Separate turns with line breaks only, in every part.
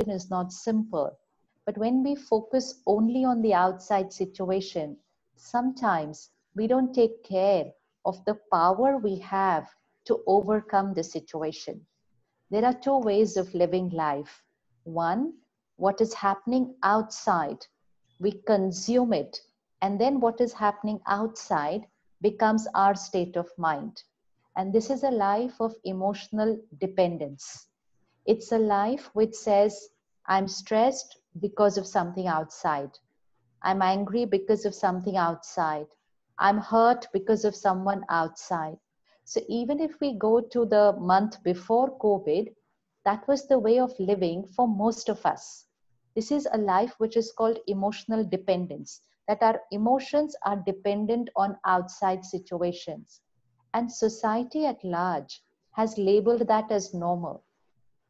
is not simple. But when we focus only on the outside situation, sometimes we don't take care of the power we have to overcome the situation. There are two ways of living life. One, what is happening outside, we consume it, and then what is happening outside becomes our state of mind. And this is a life of emotional dependence. It's a life which says, I'm stressed because of something outside. I'm angry because of something outside. I'm hurt because of someone outside. So even if we go to the month before COVID, that was the way of living for most of us. This is a life which is called emotional dependence, that our emotions are dependent on outside situations. And society at large has labeled that as normal.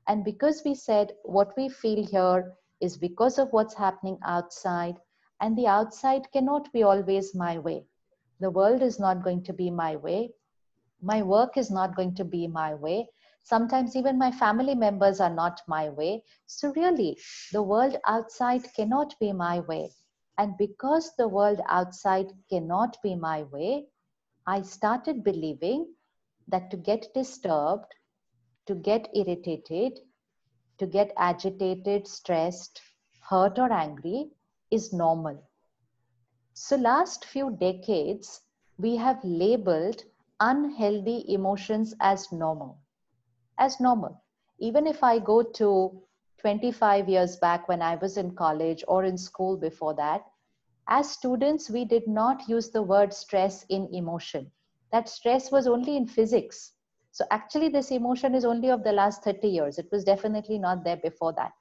And because we said what we feel here is because of what's happening outside, and the outside cannot be always my way. The world is not going to be my way. My work is not going to be my way. Sometimes even my family members are not my way. So really, the world outside cannot be my way. And because the world outside cannot be my way, I started believing that to get disturbed, to get irritated, to get agitated, stressed, hurt, or angry is normal. So, last few decades, we have labeled unhealthy emotions as normal. As normal. Even if I go to 25 years back when I was in college or in school before that, as students, we did not use the word stress in emotion. That stress was only in physics. So actually this emotion is only of the last 30 years. It was definitely not there before that.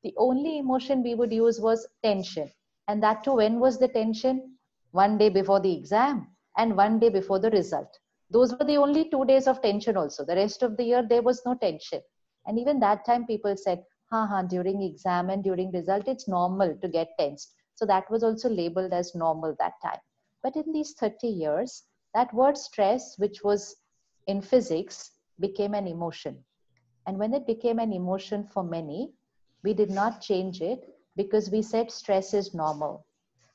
The only emotion we would use was tension. And that too, when was the tension? One day before the exam and one day before the result. Those were the only 2 days of tension also. The rest of the year, there was no tension. And even that time people said, during exam and during result, it's normal to get tensed. So that was also labeled as normal that time. But in these 30 years, that word stress, which was in physics, became an emotion. And when it became an emotion for many, we did not change it because we said stress is normal.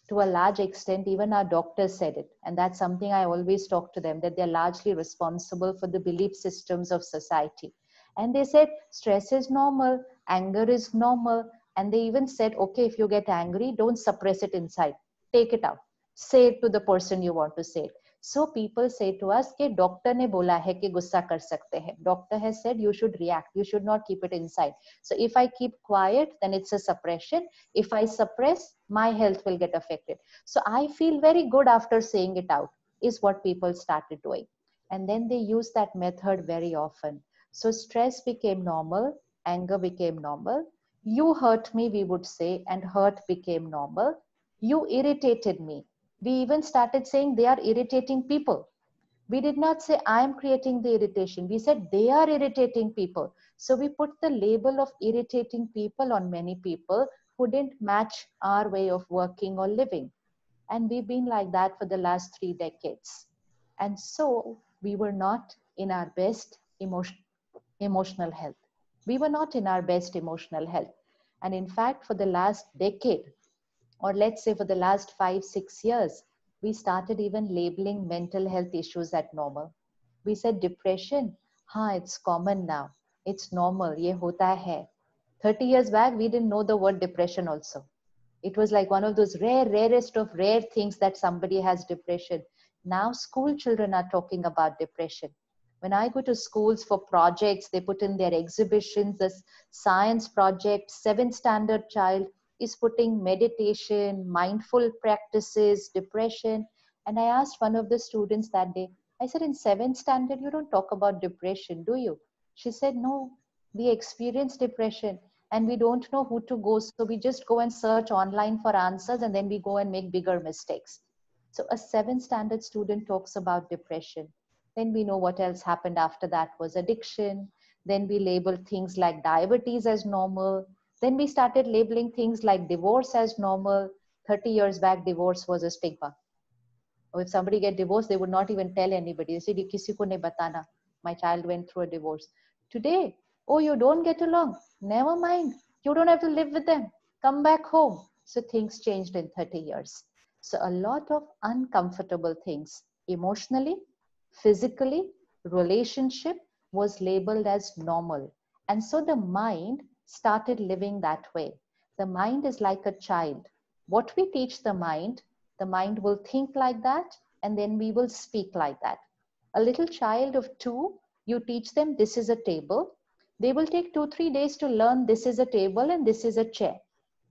To a large extent, even our doctors said it. And that's something I always talk to them, that they're largely responsible for the belief systems of society. And they said stress is normal, anger is normal. And they even said, okay, if you get angry, don't suppress it inside. Take it out. Say it to the person you want to say it. So people say to us कि doctor ने बोला है कि गुस्सा कर सकते हैं. Doctor has said you should react. You should not keep it inside. So if I keep quiet, then it's a suppression. If I suppress, my health will get affected. So I feel very good after saying it out, is what people started doing. And then they use that method very often. So stress became normal, anger became normal. You hurt me, we would say, and hurt became normal. You irritated me. We even started saying they are irritating people. We did not say I am creating the irritation. We said they are irritating people. So we put the label of irritating people on many people who didn't match our way of working or living. And we've been like that for the last 3 decades. And so we were not in our best emotional health. We were not in our best emotional health. And in fact, for the last decade, or let's say for the last 5, 6 years, we started even labeling mental health issues at normal. We said depression, it's common now. It's normal, ye hota hai. 30 years back, we didn't know the word depression also. It was like one of those rarest of rare things that somebody has depression. Now school children are talking about depression. When I go to schools for projects, they put in their exhibitions, this science project, 7th standard child is putting meditation, mindful practices, depression. And I asked one of the students that day, I said, in 7th standard, you don't talk about depression, do you? She said, no, we experience depression and we don't know who to go. So we just go and search online for answers and then we go and make bigger mistakes. So a 7th standard student talks about depression. Then we know what else happened after that was addiction. Then we label things like diabetes as normal. Then we started labeling things like divorce as normal. 30 years back, divorce was a stigma. Or if somebody get divorced, they would not even tell anybody. They said, "Kisi ko nahi batana. My child went through a divorce." Today, oh, you don't get along. Never mind. You don't have to live with them. Come back home. So things changed in 30 years. So a lot of uncomfortable things, emotionally, physically, relationship, was labeled as normal. And so the mind started living that way. The mind is like a child. What we teach the mind will think like that, and then we will speak like that. A little child of 2, you teach them this is a table. They will take 2-3 days to learn this is a table and this is a chair.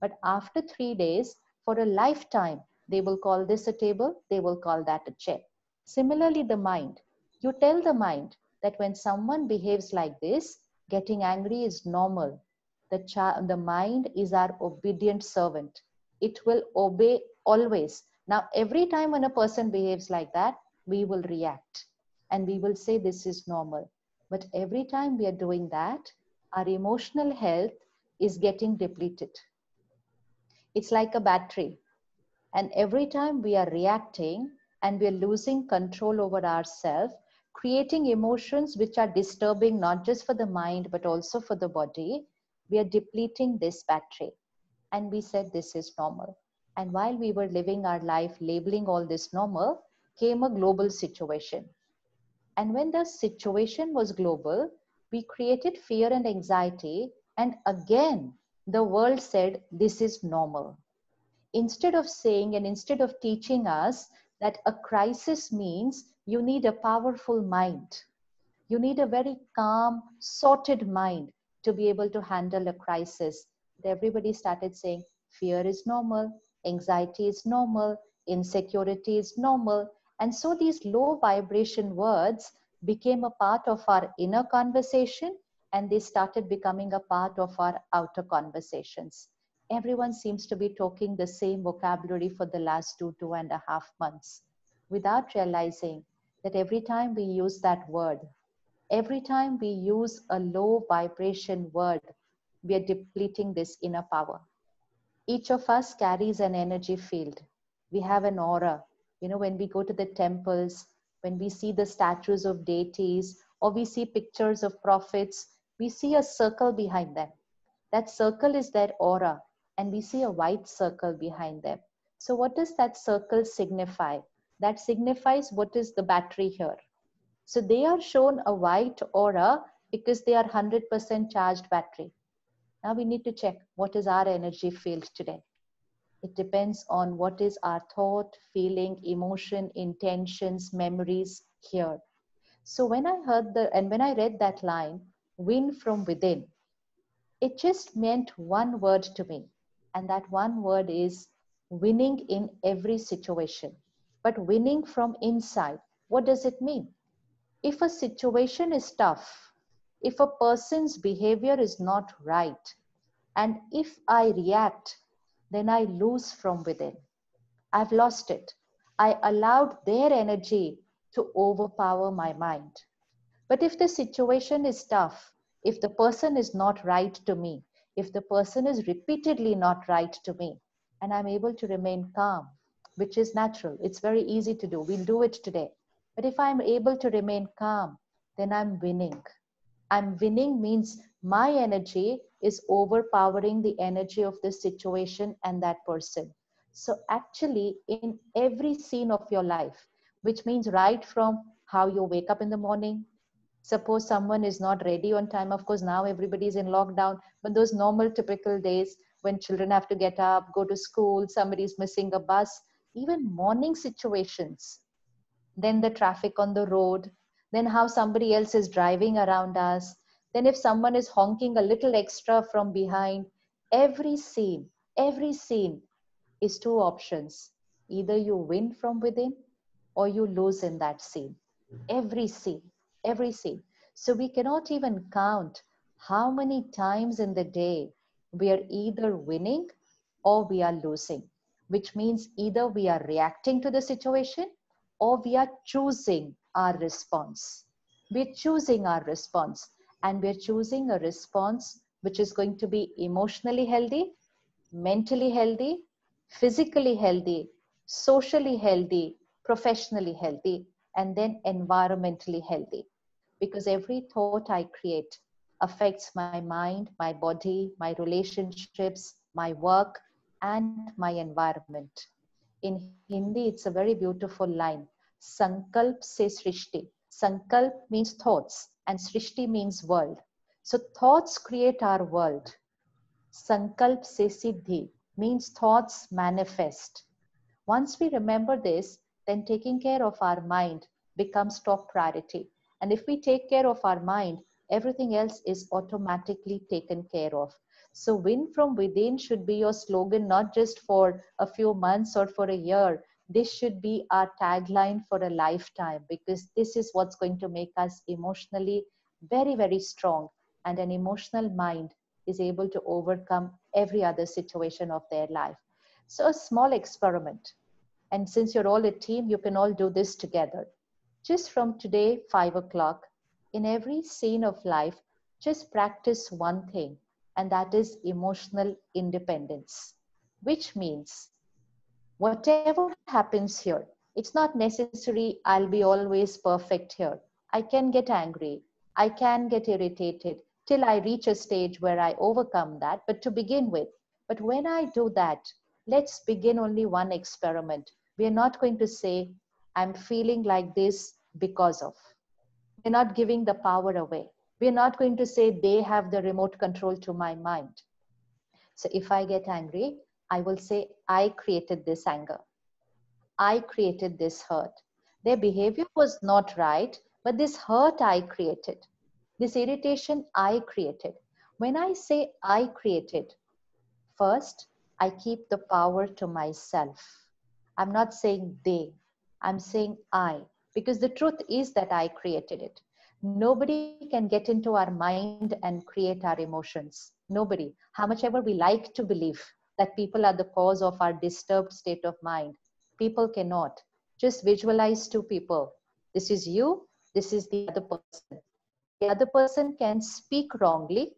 But after 3 days, for a lifetime, they will call this a table, they will call that a chair. Similarly, the mind. You tell the mind that when someone behaves like this, getting angry is normal. The mind is our obedient servant. It will obey always. Now, every time when a person behaves like that, we will react and we will say this is normal. But every time we are doing that, our emotional health is getting depleted. It's like a battery. And every time we are reacting and we are losing control over ourselves, creating emotions which are disturbing not just for the mind but also for the body, we are depleting this battery. And we said this is normal. And while we were living our life labeling all this normal, came a global situation. And when the situation was global, we created fear and anxiety. And again, the world said, this is normal. Instead of saying and instead of teaching us that a crisis means you need a powerful mind, you need a very calm, sorted mind to be able to handle a crisis. Everybody started saying fear is normal, anxiety is normal, insecurity is normal. And so these low vibration words became a part of our inner conversation, and they started becoming a part of our outer conversations. Everyone seems to be talking the same vocabulary for the last 2.5 months without realizing that every time we use that word, every time we use a low vibration word, we are depleting this inner power. Each of us carries an energy field. We have an aura. You know, when we go to the temples, when we see the statues of deities, or we see pictures of prophets, we see a circle behind them. That circle is their aura, and we see a white circle behind them. So what does that circle signify? That signifies what is the battery here. So they are shown a white aura because they are 100% charged battery. Now we need to check what is our energy field today. It depends on what is our thought, feeling, emotion, intentions, memories here. So when I when I read that line, win from within, it just meant one word to me. And that one word is winning in every situation. But winning from inside, what does it mean? If a situation is tough, if a person's behavior is not right, and if I react, then I lose from within. I've lost it. I allowed their energy to overpower my mind. But if the situation is tough, if the person is not right to me, if the person is repeatedly not right to me, and I'm able to remain calm, which is natural, it's very easy to do. We'll do it today. But if I'm able to remain calm, then I'm winning. And winning means my energy is overpowering the energy of the situation and that person. So actually, in every scene of your life, which means right from how you wake up in the morning, suppose someone is not ready on time, of course now everybody is in lockdown, but those normal typical days when children have to get up, go to school, somebody is missing a bus, even morning situations, then the traffic on the road, then how somebody else is driving around us, then if someone is honking a little extra from behind, every scene is two options. Either you win from within or you lose in that scene. Every scene, every scene. So we cannot even count how many times in the day we are either winning or we are losing, which means either we are reacting to the situation or we are choosing our response. We're choosing our response, and we're choosing a response which is going to be emotionally healthy, mentally healthy, physically healthy, socially healthy, professionally healthy, and then environmentally healthy. Because every thought I create, affects my mind, my body, my relationships, my work, and my environment. In Hindi, it's a very beautiful line. Sankalp se Srishti. Sankalp means thoughts and Srishti means world. So thoughts create our world. Sankalp se Siddhi means thoughts manifest. Once we remember this, then taking care of our mind becomes top priority. And if we take care of our mind, everything else is automatically taken care of. So win from within should be your slogan, not just for a few months or for a year. This should be our tagline for a lifetime, because this is what's going to make us emotionally very, very strong. And an emotional mind is able to overcome every other situation of their life. So a small experiment. And since you're all a team, you can all do this together. Just from today, 5 o'clock, in every scene of life, just practice one thing, and that is emotional independence, which means whatever happens here, it's not necessary I'll be always perfect here. I can get angry. I can get irritated till I reach a stage where I overcome that. But to begin with, but when I do that, let's begin only one experiment. We are not going to say, I'm feeling like this because of. We're not giving the power away. We're not going to say they have the remote control to my mind. So if I get angry, I will say, I created this anger. I created this hurt. Their behavior was not right, but this hurt I created. This irritation I created. When I say I created, first, I keep the power to myself. I'm not saying they, I'm saying I, because the truth is that I created it. Nobody can get into our mind and create our emotions. Nobody. How much ever we like to believe that people are the cause of our disturbed state of mind, people cannot. Just visualize two people. This is you, this is the other person. The other person can speak wrongly,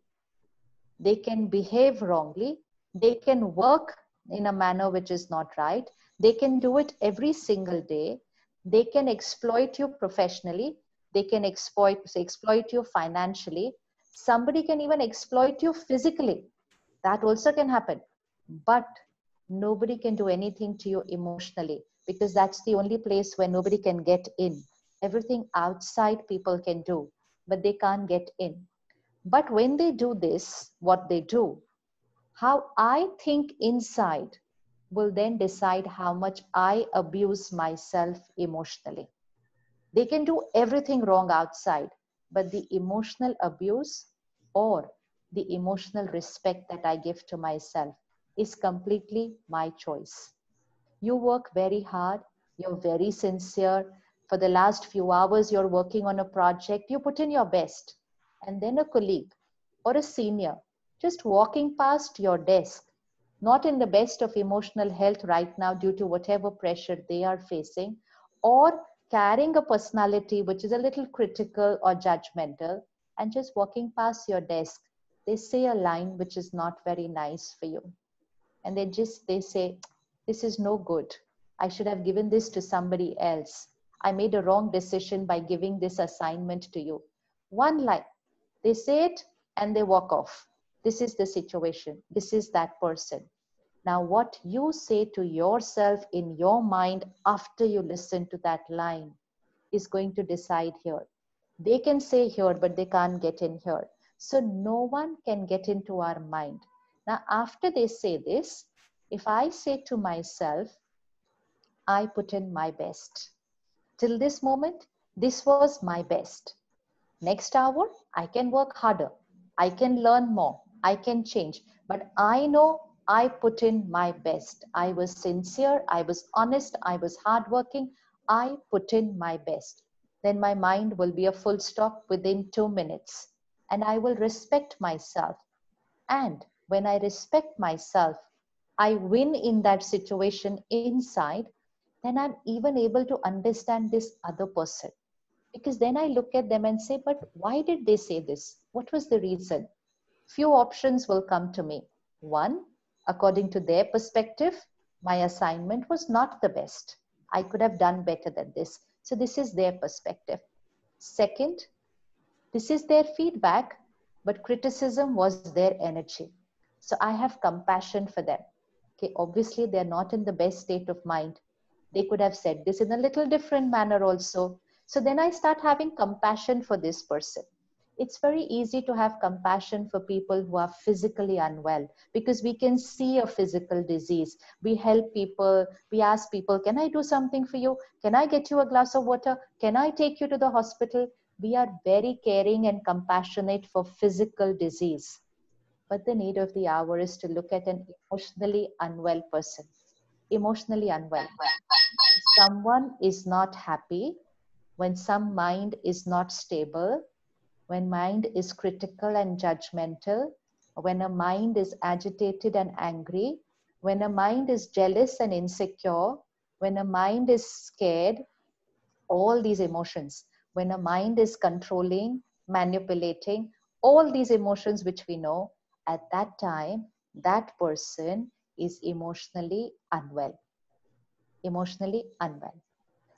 they can behave wrongly, they can work in a manner which is not right, they can do it every single day, they can exploit you professionally, they can exploit you financially, somebody can even exploit you physically. That also can happen. But nobody can do anything to you emotionally, because that's the only place where nobody can get in. Everything outside people can do, but they can't get in. But when they do this, what they do, how I think inside will then decide how much I abuse myself emotionally. They can do everything wrong outside, but the emotional abuse or the emotional respect that I give to myself is completely my choice. You work very hard, you're very sincere. For the last few hours, you're working on a project, you put in your best. And then a colleague or a senior just walking past your desk, not in the best of emotional health right now due to whatever pressure they are facing, or carrying a personality which is a little critical or judgmental, and just walking past your desk, they say a line which is not very nice for you. And they say, this is no good. I should have given this to somebody else. I made a wrong decision by giving this assignment to you. One line. They say it and they walk off. This is the situation. This is that person. Now, what you say to yourself in your mind after you listen to that line is going to decide here. They can say here, but they can't get in here. So no one can get into our mind. Now, after they say this, if I say to myself, I put in my best. Till this moment, this was my best. Next hour, I can work harder. I can learn more. I can change. But I know I put in my best. I was sincere. I was honest. I was hardworking. I put in my best. Then my mind will be a full stop within 2 minutes. And I will respect myself. And when I respect myself, I win in that situation inside, then I'm even able to understand this other person. Because then I look at them and say, but why did they say this? What was the reason? Few options will come to me. One, according to their perspective, my assignment was not the best. I could have done better than this. So this is their perspective. Second, this is their feedback. but criticism was their energy. So I have compassion for them. Okay, obviously they're not in the best state of mind. They could have said this in a little different manner also. So then I start having compassion for this person. It's very easy to have compassion for people who are physically unwell because we can see a physical disease. We help people, we ask people, can I do something for you? Can I get you a glass of water? Can I take you to the hospital? We are very caring and compassionate for physical disease. But the need of the hour is to look at an emotionally unwell person. Emotionally unwell. Someone is not happy, when some mind is not stable, when mind is critical and judgmental, when a mind is agitated and angry, when a mind is jealous and insecure, when a mind is scared, all these emotions, when a mind is controlling, manipulating, all these emotions which we know, at that time, that person is emotionally unwell. Emotionally unwell.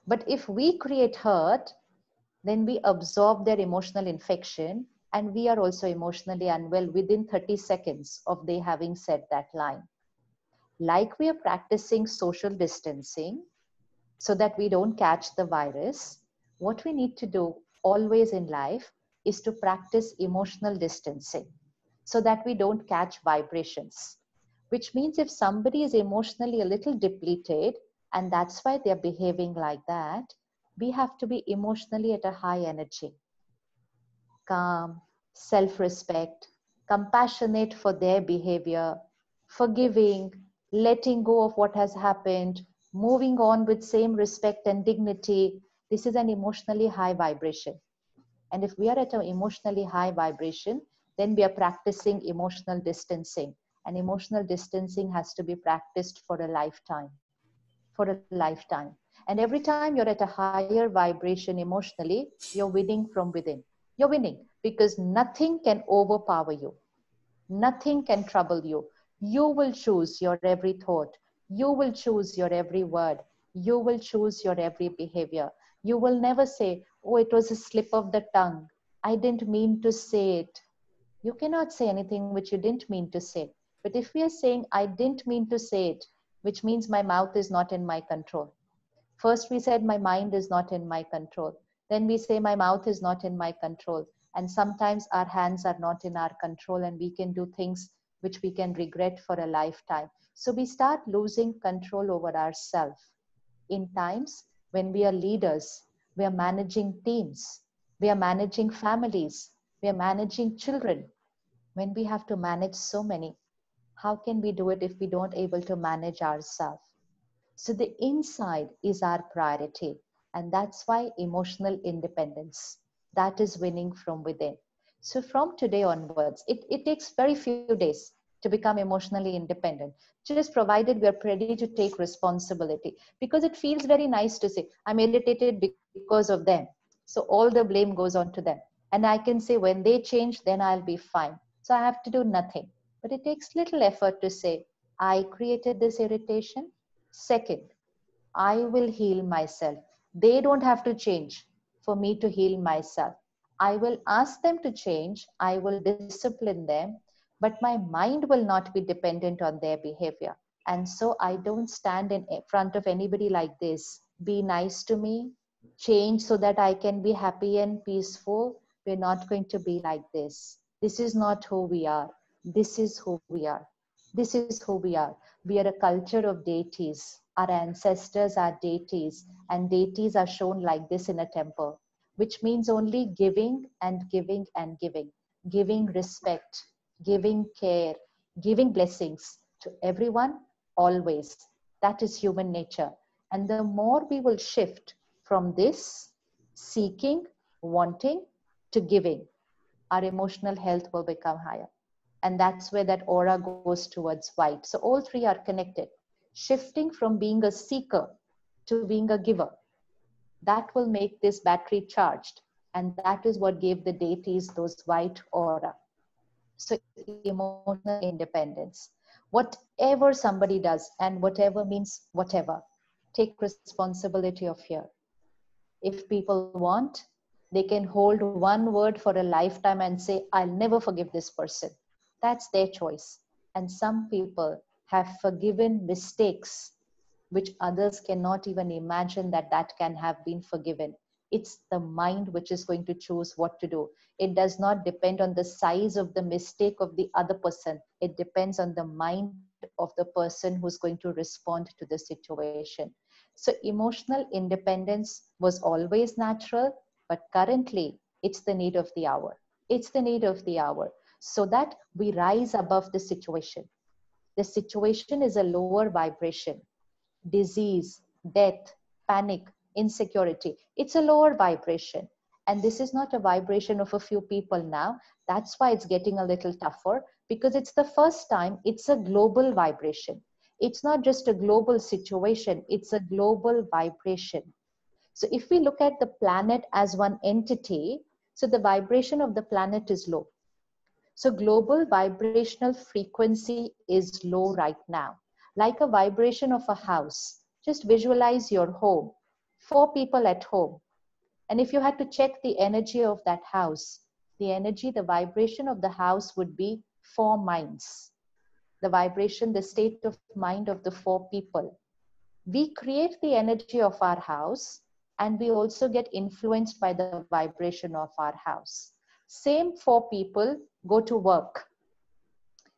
But if we create hurt, then we absorb their emotional infection and we are also emotionally unwell within 30 seconds of they having said that line. Like we are practicing social distancing so that we don't catch the virus, what we need to do always in life is to practice emotional distancing so that we don't catch vibrations. Which means if somebody is emotionally a little depleted and that's why they're behaving like that, we have to be emotionally at a high energy, calm, self-respect, compassionate for their behavior, forgiving, letting go of what has happened, moving on with same respect and dignity. This is an emotionally high vibration. And if we are at an emotionally high vibration, then we are practicing emotional distancing. And emotional distancing has to be practiced for a lifetime. For a lifetime. And every time you're at a higher vibration emotionally, you're winning from within. You're winning because nothing can overpower you. Nothing can trouble you. You will choose your every thought. You will choose your every word. You will choose your every behavior. You will never say, oh, it was a slip of the tongue. I didn't mean to say it. You cannot say anything which you didn't mean to say. But if we are saying, I didn't mean to say it, which means my mouth is not in my control. First, we said my mind is not in my control. Then we say my mouth is not in my control. And sometimes our hands are not in our control and we can do things which we can regret for a lifetime. So we start losing control over ourselves. In times when we are leaders, we are managing teams, we are managing families, we are managing children. When we have to manage so many, how can we do it if we don't able to manage ourselves? So the inside is our priority. And that's why emotional independence, that is winning from within. So from today onwards, it takes very few days to become emotionally independent, just provided we are ready to take responsibility. Because it feels very nice to say, I'm irritated because of them. So all the blame goes on to them. And I can say, when they change, then I'll be fine. So I have to do nothing. But it takes little effort to say, I created this irritation. Second, I will heal myself. They don't have to change for me to heal myself. I will ask them to change. I will discipline them, but my mind will not be dependent on their behavior. And so I don't stand in front of anybody like this. Be nice to me, change so that I can be happy and peaceful. We're not going to be like this. This is not who we are. This is who we are. This is who we are. We are a culture of deities. Our ancestors are deities, and deities are shown like this in a temple, which means only giving and giving and giving, giving respect, giving care, giving blessings to everyone, always. That is human nature. And the more we will shift from this seeking, wanting, to giving, our emotional health will become higher. And that's where that aura goes towards white. So all three are connected. Shifting from being a seeker to being a giver, that will make this battery charged. And that is what gave the deities those white aura. So emotional independence. Whatever somebody does and whatever means whatever, take responsibility of here. If people want, They can hold one word for a lifetime and say, I'll never forgive this person. That's their choice. And some people have forgiven mistakes which others cannot even imagine that can have been forgiven. It's the mind which is going to choose what to do. It does not depend on the size of the mistake of the other person. It depends on the mind of the person who's going to respond to the situation. So emotional independence was always natural, but currently it's the need of the hour. It's the need of the hour, so that we rise above the situation. The situation is a lower vibration. Disease, death, panic, insecurity. It's a lower vibration. And this is not a vibration of a few people now. That's why it's getting a little tougher, because it's the first time it's a global vibration. It's not just a global situation, it's a global vibration. So if we look at the planet as one entity, so the vibration of the planet is low. So global vibrational frequency is low right now, like a vibration of a house. Just visualize your home, 4 people at home. And if you had to check the energy of that house, the energy, the vibration of the house would be 4 minds. The vibration, the state of mind of the 4 people. We create the energy of our house, and we also get influenced by the vibration of our house. Same 4 people go to work.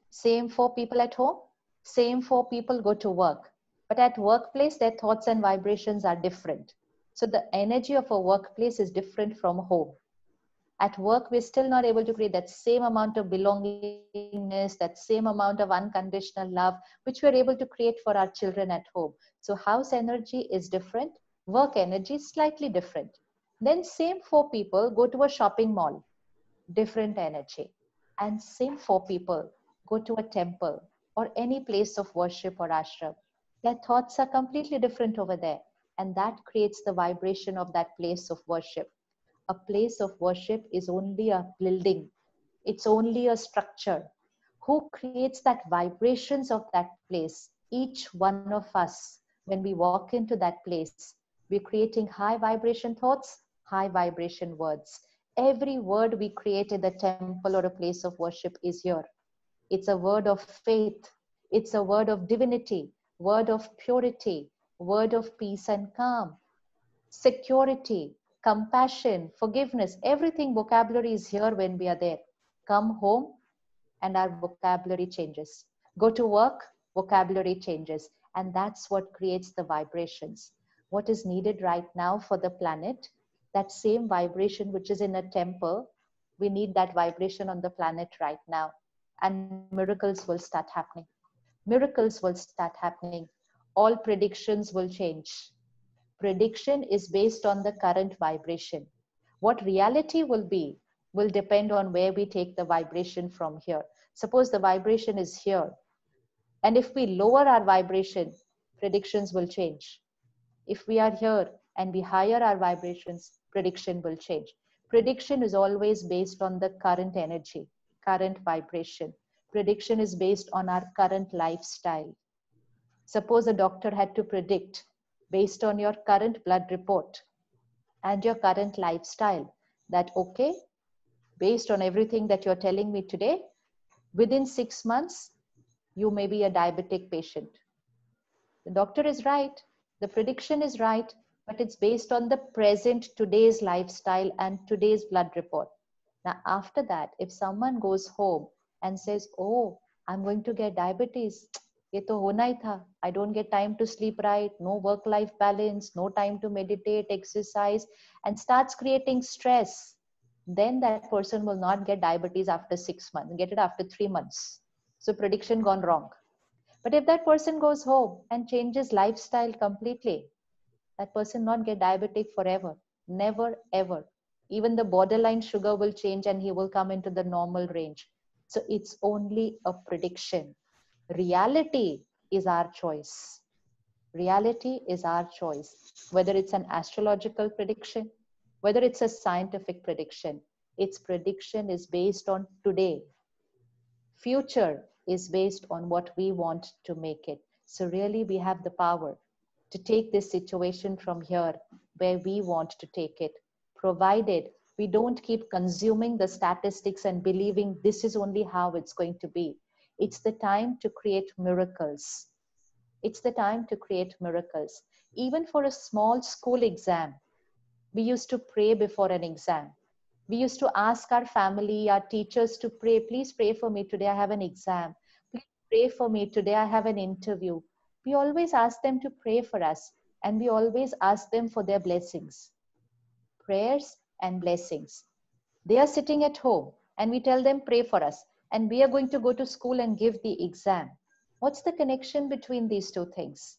Same 4 people at home, same 4 people go to work. But at workplace, their thoughts and vibrations are different. So the energy of a workplace is different from home. At work, we're still not able to create that same amount of belongingness, that same amount of unconditional love, which we're able to create for our children at home. So house energy is different, work energy is slightly different. Then same 4 people go to a shopping mall, different energy. And same 4 people go to a temple or any place of worship or ashram. Their thoughts are completely different over there. And that creates the vibration of that place of worship. A place of worship is only a building, it's only a structure. Who creates that vibrations of that place? Each one of us. When we walk into that place, we're creating high vibration thoughts, high vibration words. Every word we create in the temple or a place of worship is here. It's a word of faith. It's a word of divinity, word of purity, word of peace and calm, security, compassion, forgiveness. Everything vocabulary is here when we are there. Come home and our vocabulary changes. Go to work, vocabulary changes. And that's what creates the vibrations. What is needed right now for the planet, that same vibration which is in a temple, we need that vibration on the planet right now. And miracles will start happening. Miracles will start happening. All predictions will change. Prediction is based on the current vibration. What reality will be will depend on where we take the vibration from here. Suppose the vibration is here, and if we lower our vibration, predictions will change. If we are here and we higher our vibrations, prediction will change. Prediction is always based on the current energy, current vibration. Prediction is based on our current lifestyle. Suppose a doctor had to predict based on your current blood report and your current lifestyle that, okay, based on everything that you're telling me today, within 6 months, you may be a diabetic patient. The doctor is right, the prediction is right, but it's based on the present today's lifestyle and today's blood report. Now, after that, if someone goes home and says, oh, I'm going to get diabetes, ये तो होना ही था. I don't get time to sleep right, no work-life balance, no time to meditate, exercise, and starts creating stress, then that person will not get diabetes after 6 months, get it after 3 months. So prediction gone wrong. But if that person goes home and changes lifestyle completely, that person not get diabetic forever, never ever. Even the borderline sugar will change and he will come into the normal range. So it's only a prediction. Reality is our choice. Reality is our choice. Whether it's an astrological prediction, whether it's a scientific prediction, its prediction is based on today. Future is based on what we want to make it. So really we have the power to take this situation from here where we want to take it, provided We don't keep consuming the statistics and believing this is only how it's going to be. It's the time to create miracles. It's the time to create miracles. Even for a small school exam, we used to pray before an exam. We used to ask our family, our teachers to pray, please pray for me today, I have an exam. Please pray for me today, I have an interview. We always ask them to pray for us, and we always ask them for their blessings. Prayers and blessings. They are sitting at home and we tell them, pray for us. And we are going to go to school and give the exam. What's the connection between these two things?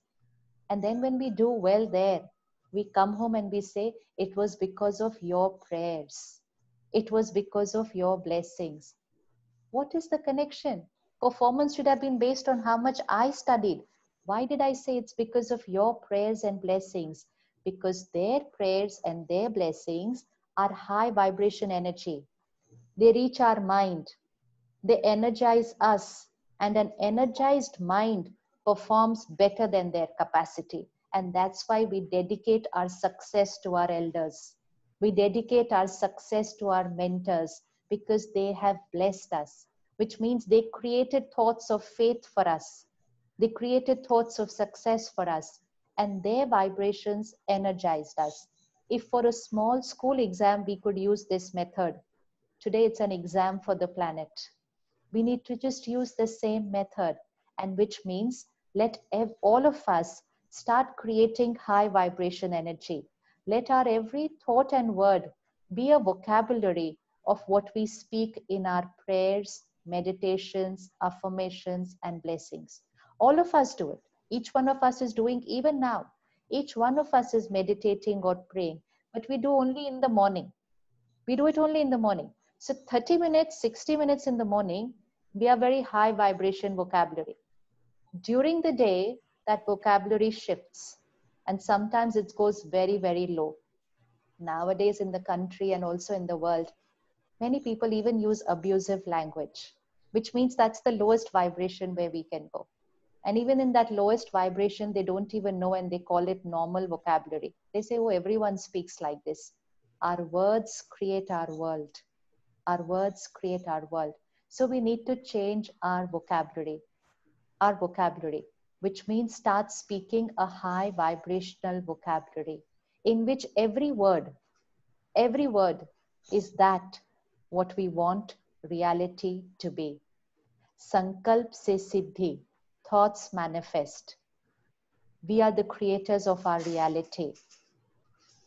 And then when we do well there, we come home and we say, it was because of your prayers. It was because of your blessings. What is the connection? Performance should have been based on how much I studied. Why did I say it's because of your prayers and blessings? Because their prayers and their blessings are high vibration energy. They reach our mind. They energize us. And an energized mind performs better than their capacity. And that's why we dedicate our success to our elders. We dedicate our success to our mentors because they have blessed us, which means they created thoughts of faith for us. They created thoughts of success for us, and their vibrations energized us. If for a small school exam we could use this method, today it's an exam for the planet. We need to just use the same method, and which means let all of us start creating high vibration energy. Let our every thought and word be a vocabulary of what we speak in our prayers, meditations, affirmations, and blessings. All of us do it. Each one of us is doing even now. Each one of us is meditating or praying, but we do only in the morning. We do it only in the morning. So 30 minutes, 60 minutes in the morning, we are very high vibration vocabulary. During the day, that vocabulary shifts, and sometimes it goes very, very low. Nowadays in the country and also in the world, many people even use abusive language, which means that's the lowest vibration where we can go. And even in that lowest vibration, they don't even know, and they call it normal vocabulary. They say, oh, everyone speaks like this. Our words create our world. Our words create our world. So we need to change our vocabulary, which means start speaking a high vibrational vocabulary in which every word is that what we want reality to be. Sankalp se siddhi, thoughts manifest. We are the creators of our reality.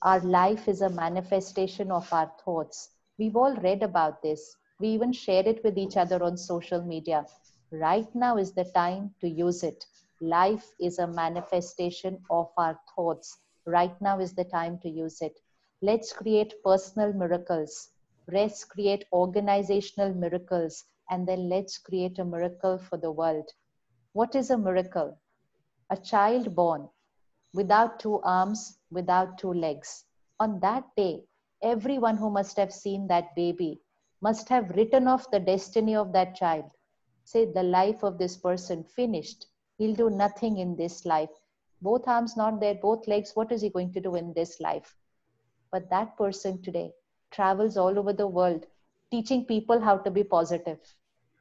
Our life is a manifestation of our thoughts. We've all read about this. We even share it with each other on social media. Right now is the time to use it. Life is a manifestation of our thoughts. Right now is the time to use it. Let's create personal miracles. Let's create organizational miracles. And then let's create a miracle for the world. What is a miracle? A child born without two arms, without two legs. On that day, everyone who must have seen that baby must have written off the destiny of that child. Say, the life of this person finished. He'll do nothing in this life. Both arms not there, both legs, what is he going to do in this life? But that person today travels all over the world, teaching people how to be positive,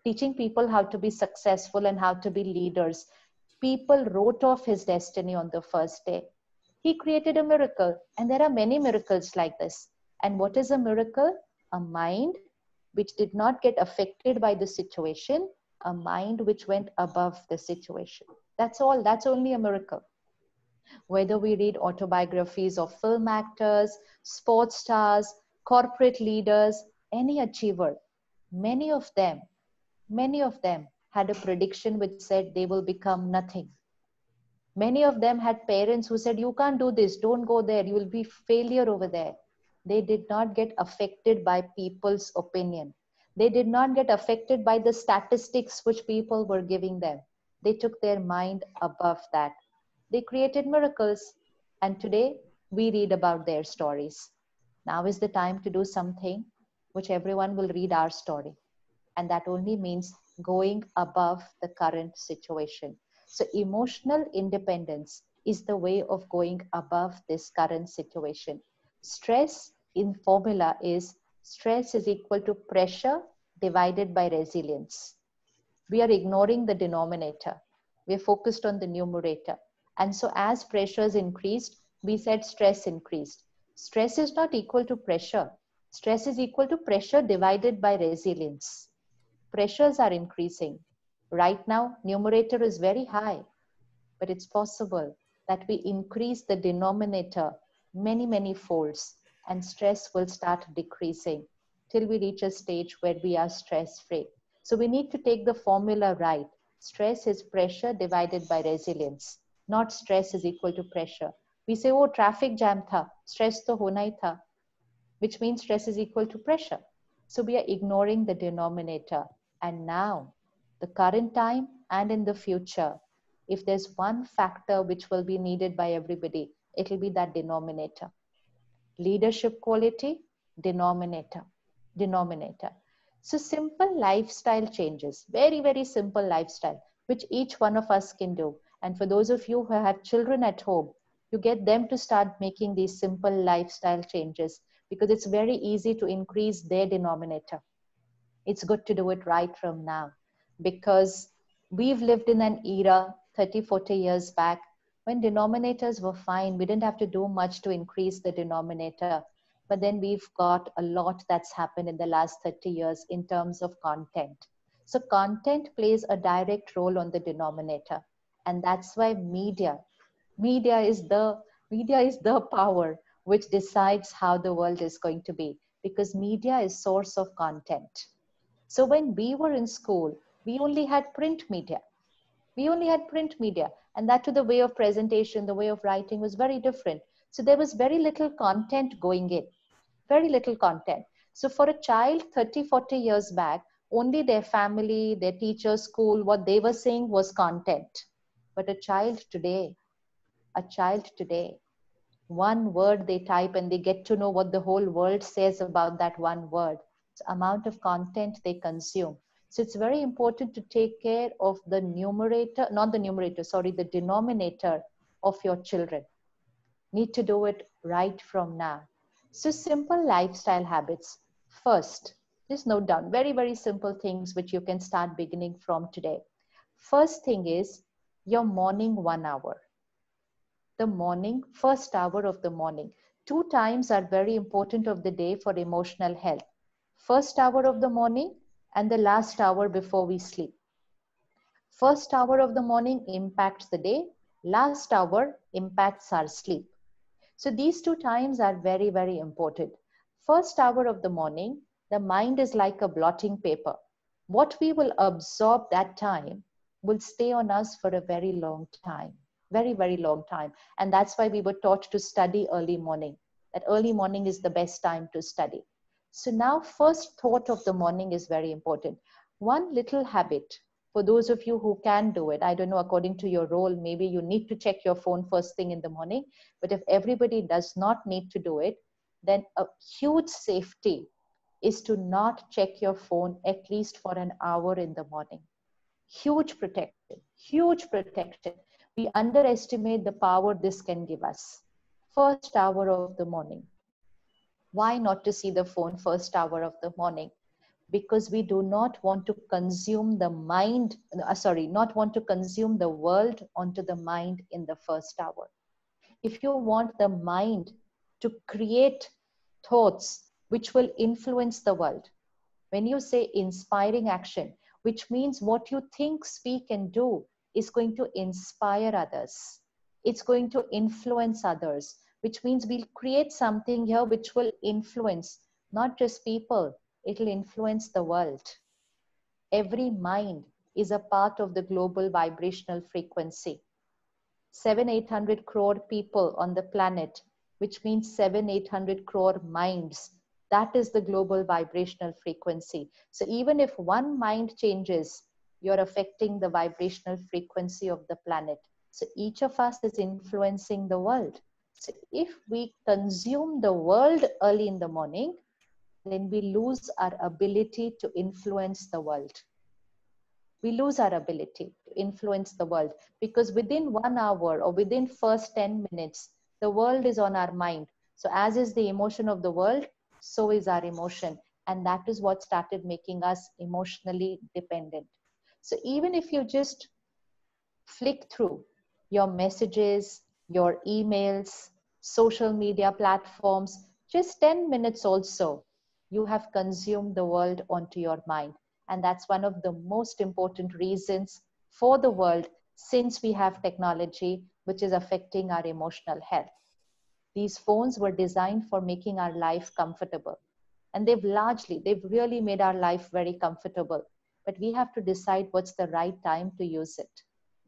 teaching people how to be successful and how to be leaders. People wrote off his destiny on the first day. He created a miracle, and there are many miracles like this. And what is a miracle? A mind which did not get affected by the situation, a mind which went above the situation. That's all. That's only a miracle. Whether we read autobiographies of film actors, sports stars, corporate leaders, any achiever, many of them had a prediction which said they will become nothing. Many of them had parents who said, you can't do this, don't go there, you will be failure over there. They did not get affected by people's opinion. They did not get affected by the statistics which people were giving them. They took their mind above that. They created miracles, and today we read about their stories. Now is the time to do something which everyone will read our story. And that only means going above the current situation. So emotional independence is the way of going above this current situation. Stress in formula is stress is equal to pressure divided by resilience. We are ignoring the denominator. We're focused on the numerator. And so as pressures increased, we said stress increased. Stress is not equal to pressure. Stress is equal to pressure divided by resilience. Pressures are increasing. Right now, numerator is very high, but it's possible that we increase the denominator many, many folds, and stress will start decreasing till we reach a stage where we are stress free. So we need to take the formula right. Stress is pressure divided by resilience, not stress is equal to pressure. We say, oh, traffic jam tha, stress to hona hi tha, which means stress is equal to pressure. So we are ignoring the denominator. And now, the current time and in the future, if there's one factor which will be needed by everybody, it will be that denominator. Leadership quality, denominator. So simple lifestyle changes, very, very simple lifestyle, which each one of us can do. And for those of you who have children at home, you get them to start making these simple lifestyle changes, because it's very easy to increase their denominator. It's good to do it right from now, because we've lived in an era 30, 40 years back when denominators were fine. We didn't have to do much to increase the denominator. But then we've got a lot that's happened in the last 30 years in terms of content. So content plays a direct role on the denominator. And that's why media is the power which decides how the world is going to be, because media is source of content. So when we were in school, we only had print media. And that, to the way of presentation, the way of writing was very different. So there was very little content going in, very little content. So for a child 30, 40 years back, only their family, their teacher, school, what they were saying was content. But a child today, one word they type and they get to know what the whole world says about that one word. It's the amount of content they consume. So it's very important to take care of the the denominator of your children. Need to do it right from now. So simple lifestyle habits. First, just note down very, very simple things which you can start beginning from today. First thing is your morning 1 hour. The morning, first hour of the morning. 2 times are very important of the day for emotional health. First hour of the morning and the last hour before we sleep. First hour of the morning impacts the day. Last hour impacts our sleep. So these 2 times are very, very important. First hour of the morning, the mind is like a blotting paper. What we will absorb that time will stay on us for a very long time. Very, very long time. And that's why we were taught to study early morning. That early morning is the best time to study. So now first thought of the morning is very important. One little habit for those of you who can do it. I don't know, according to your role, maybe you need to check your phone first thing in the morning. But if everybody does not need to do it, then a huge safety is to not check your phone at least for an hour in the morning. Huge protection, huge protection. We underestimate the power this can give us. First hour of the morning. Why not to see the phone first hour of the morning? Because we do not want to consume the mind, not want to consume the world onto the mind in the first hour. If you want the mind to create thoughts which will influence the world, when you say inspiring action, which means what you think, speak, and do is going to inspire others. It's going to influence others, which means we'll create something here which will influence not just people, it will influence the world. Every mind is a part of the global vibrational frequency. 700-800 crore people on the planet, which means 700-800 crore minds. That is the global vibrational frequency. So even if one mind changes, you're affecting the vibrational frequency of the planet. So each of us is influencing the world. So if we consume the world early in the morning, then we lose our ability to influence the world. We lose our ability to influence the world, because within 1 hour or within first 10 minutes, the world is on our mind. So as is the emotion of the world, so is our emotion. And that is what started making us emotionally dependent. So even if you just flick through your messages, your emails, social media platforms, just 10 minutes also, you have consumed the world onto your mind. And that's one of the most important reasons for the world, since we have technology which is affecting our emotional health. These phones were designed for making our life comfortable. And they've really made our life very comfortable. But we have to decide what's the right time to use it.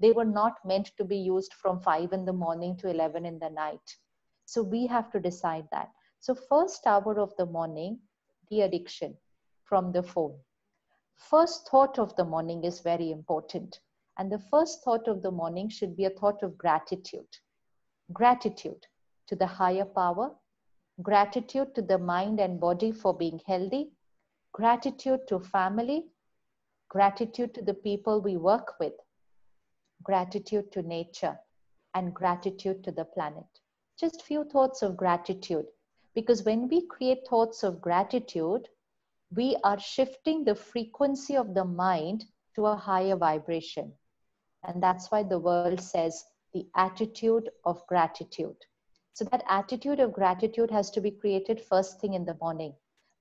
They were not meant to be used from 5 in the morning to 11 in the night. So we have to decide that. So first hour of the morning, de-addiction from the phone. First thought of the morning is very important. And the first thought of the morning should be a thought of gratitude. Gratitude to the higher power, gratitude to the mind and body for being healthy, gratitude to family, gratitude to the people we work with, gratitude to nature, and gratitude to the planet. Just few thoughts of gratitude. Because when we create thoughts of gratitude, we are shifting the frequency of the mind to a higher vibration. And that's why the world says the attitude of gratitude. So that attitude of gratitude has to be created first thing in the morning.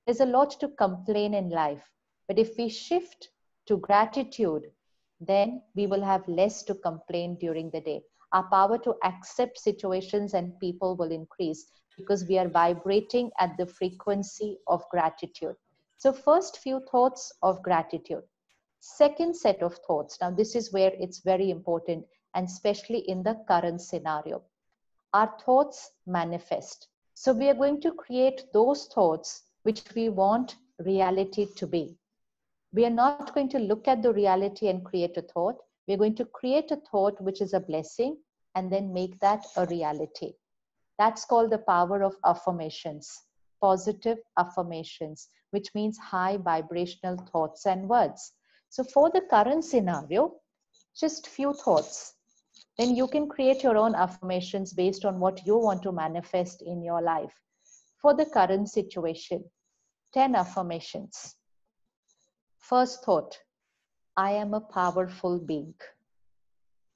There's a lot to complain in life, but if we shift to gratitude, then we will have less to complain during the day. Our power to accept situations and people will increase because we are vibrating at the frequency of gratitude. So first few thoughts of gratitude. Second set of thoughts. Now this is where it's very important, and especially in the current scenario. Our thoughts manifest. So we are going to create those thoughts which we want reality to be. We are not going to look at the reality and create a thought. We're going to create a thought which is a blessing and then make that a reality. That's called the power of affirmations, positive affirmations, which means high vibrational thoughts and words. So for the current scenario, just few thoughts. Then you can create your own affirmations based on what you want to manifest in your life. For the current situation, 10 affirmations. First thought, I am a powerful being.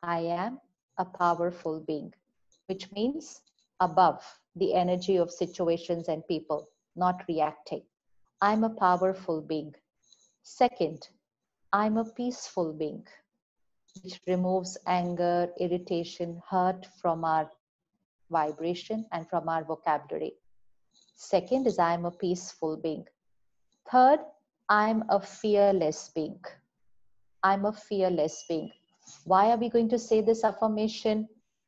I am a powerful being, which means above the energy of situations and people, not reacting. I'm a powerful being. Second, I'm a peaceful being, which removes anger, irritation, hurt from our vibration and from our vocabulary. Second is I'm a peaceful being. Third, I'm a fearless being. I'm a fearless being. Why are we going to say this affirmation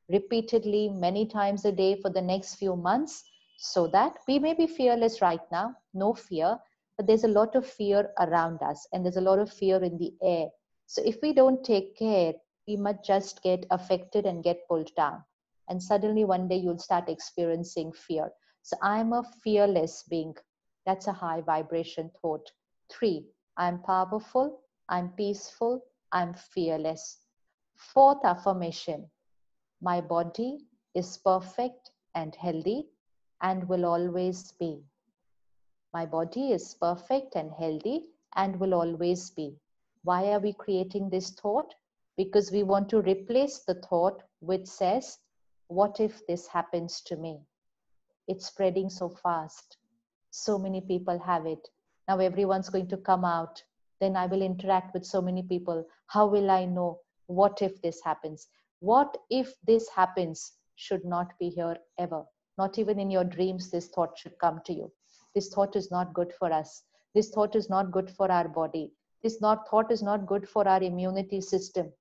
repeatedly many times a day for the next few months? So that we may be fearless right now, no fear, but there's a lot of fear around us and there's a lot of fear in the air. So if we don't take care, we might just get affected and get pulled down. And suddenly one day you'll start experiencing fear. So I'm a fearless being. That's a high vibration thought. 3, I'm powerful, I'm peaceful, I'm fearless. Fourth affirmation, my body is perfect and healthy and will always be. My body is perfect and healthy and will always be. Why are we creating this thought? Because we want to replace the thought which says, what if this happens to me? It's spreading so fast. So many people have it. Now everyone's going to come out. Then I will interact with so many people. How will I know? What if this happens? What if this happens should not be here ever. Not even in your dreams, this thought should come to you. This thought is not good for us. This thought is not good for our body. Thought is not good for our immunity system.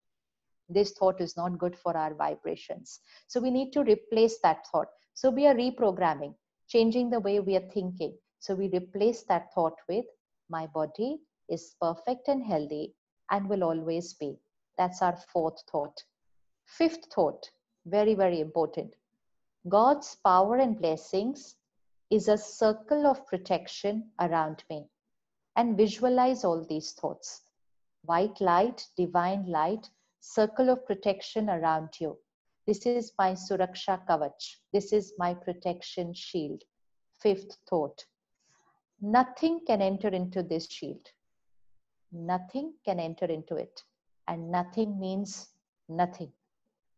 This thought is not good for our vibrations. So we need to replace that thought. So we are reprogramming, changing the way we are thinking. So we replace that thought with, my body is perfect and healthy and will always be. That's our fourth thought. Fifth thought, very, very important. God's power and blessings is a circle of protection around me. And visualize all these thoughts. White light, divine light, circle of protection around you. This is my Suraksha Kavach. This is my protection shield. Fifth thought. Nothing can enter into this shield. Nothing can enter into it. And nothing means nothing.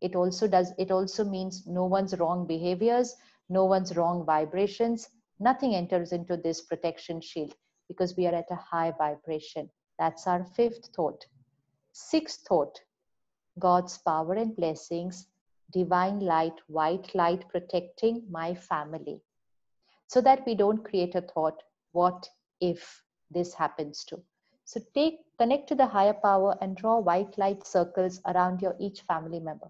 It also means no one's wrong behaviors, no one's wrong vibrations. Nothing enters into this protection shield because we are at a high vibration. That's our fifth thought. Sixth thought, God's power and blessings, divine light, white light protecting my family. So that we don't create a thought, what if this happens to? So connect to the higher power and draw white light circles around your each family member.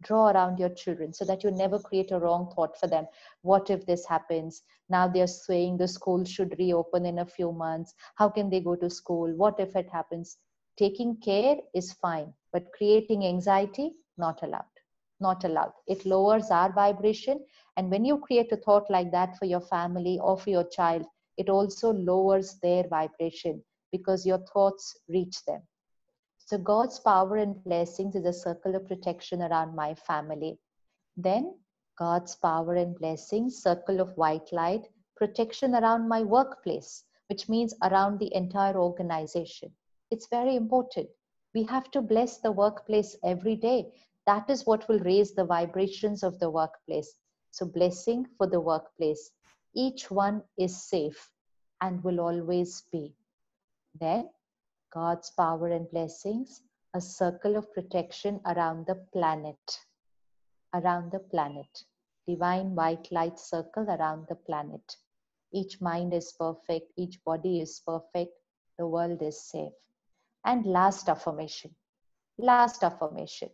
Draw around your children so that you never create a wrong thought for them. What if this happens? Now they're saying the school should reopen in a few months. How can they go to school? What if it happens? Taking care is fine, but creating anxiety, not allowed. Not allowed. It lowers our vibration. And when you create a thought like that for your family or for your child, it also lowers their vibration because your thoughts reach them. So God's power and blessings is a circle of protection around my family. Then God's power and blessings, circle of white light, protection around my workplace, which means around the entire organization. It's very important. We have to bless the workplace every day. That is what will raise the vibrations of the workplace. So blessing for the workplace. Each one is safe and will always be. Then God's power and blessings, a circle of protection around the planet. Around the planet. Divine white light circle around the planet. Each mind is perfect, each body is perfect, the world is safe. And last affirmation. Last affirmation.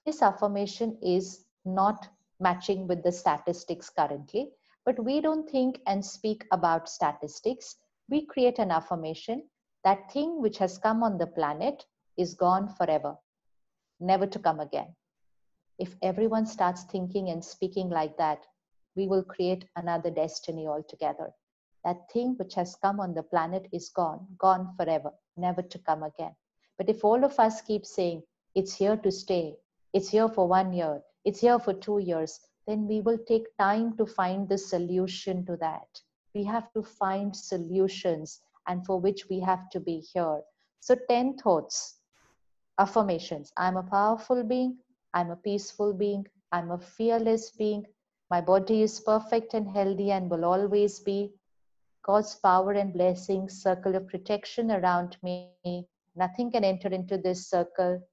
This affirmation is not matching with the statistics currently, but we don't think and speak about statistics. We create an affirmation that thing which has come on the planet is gone forever, never to come again. If everyone starts thinking and speaking like that, we will create another destiny altogether. That thing which has come on the planet is gone, gone forever, never to come again. But if all of us keep saying, it's here to stay, it's here for 1 year, it's here for 2 years, then we will take time to find the solution to that. We have to find solutions, and for which we have to be here. So 10 thoughts, affirmations. I'm a powerful being. I'm a peaceful being. I'm a fearless being. My body is perfect and healthy and will always be. God's power and blessings, circle of protection around me. Nothing can enter into this circle.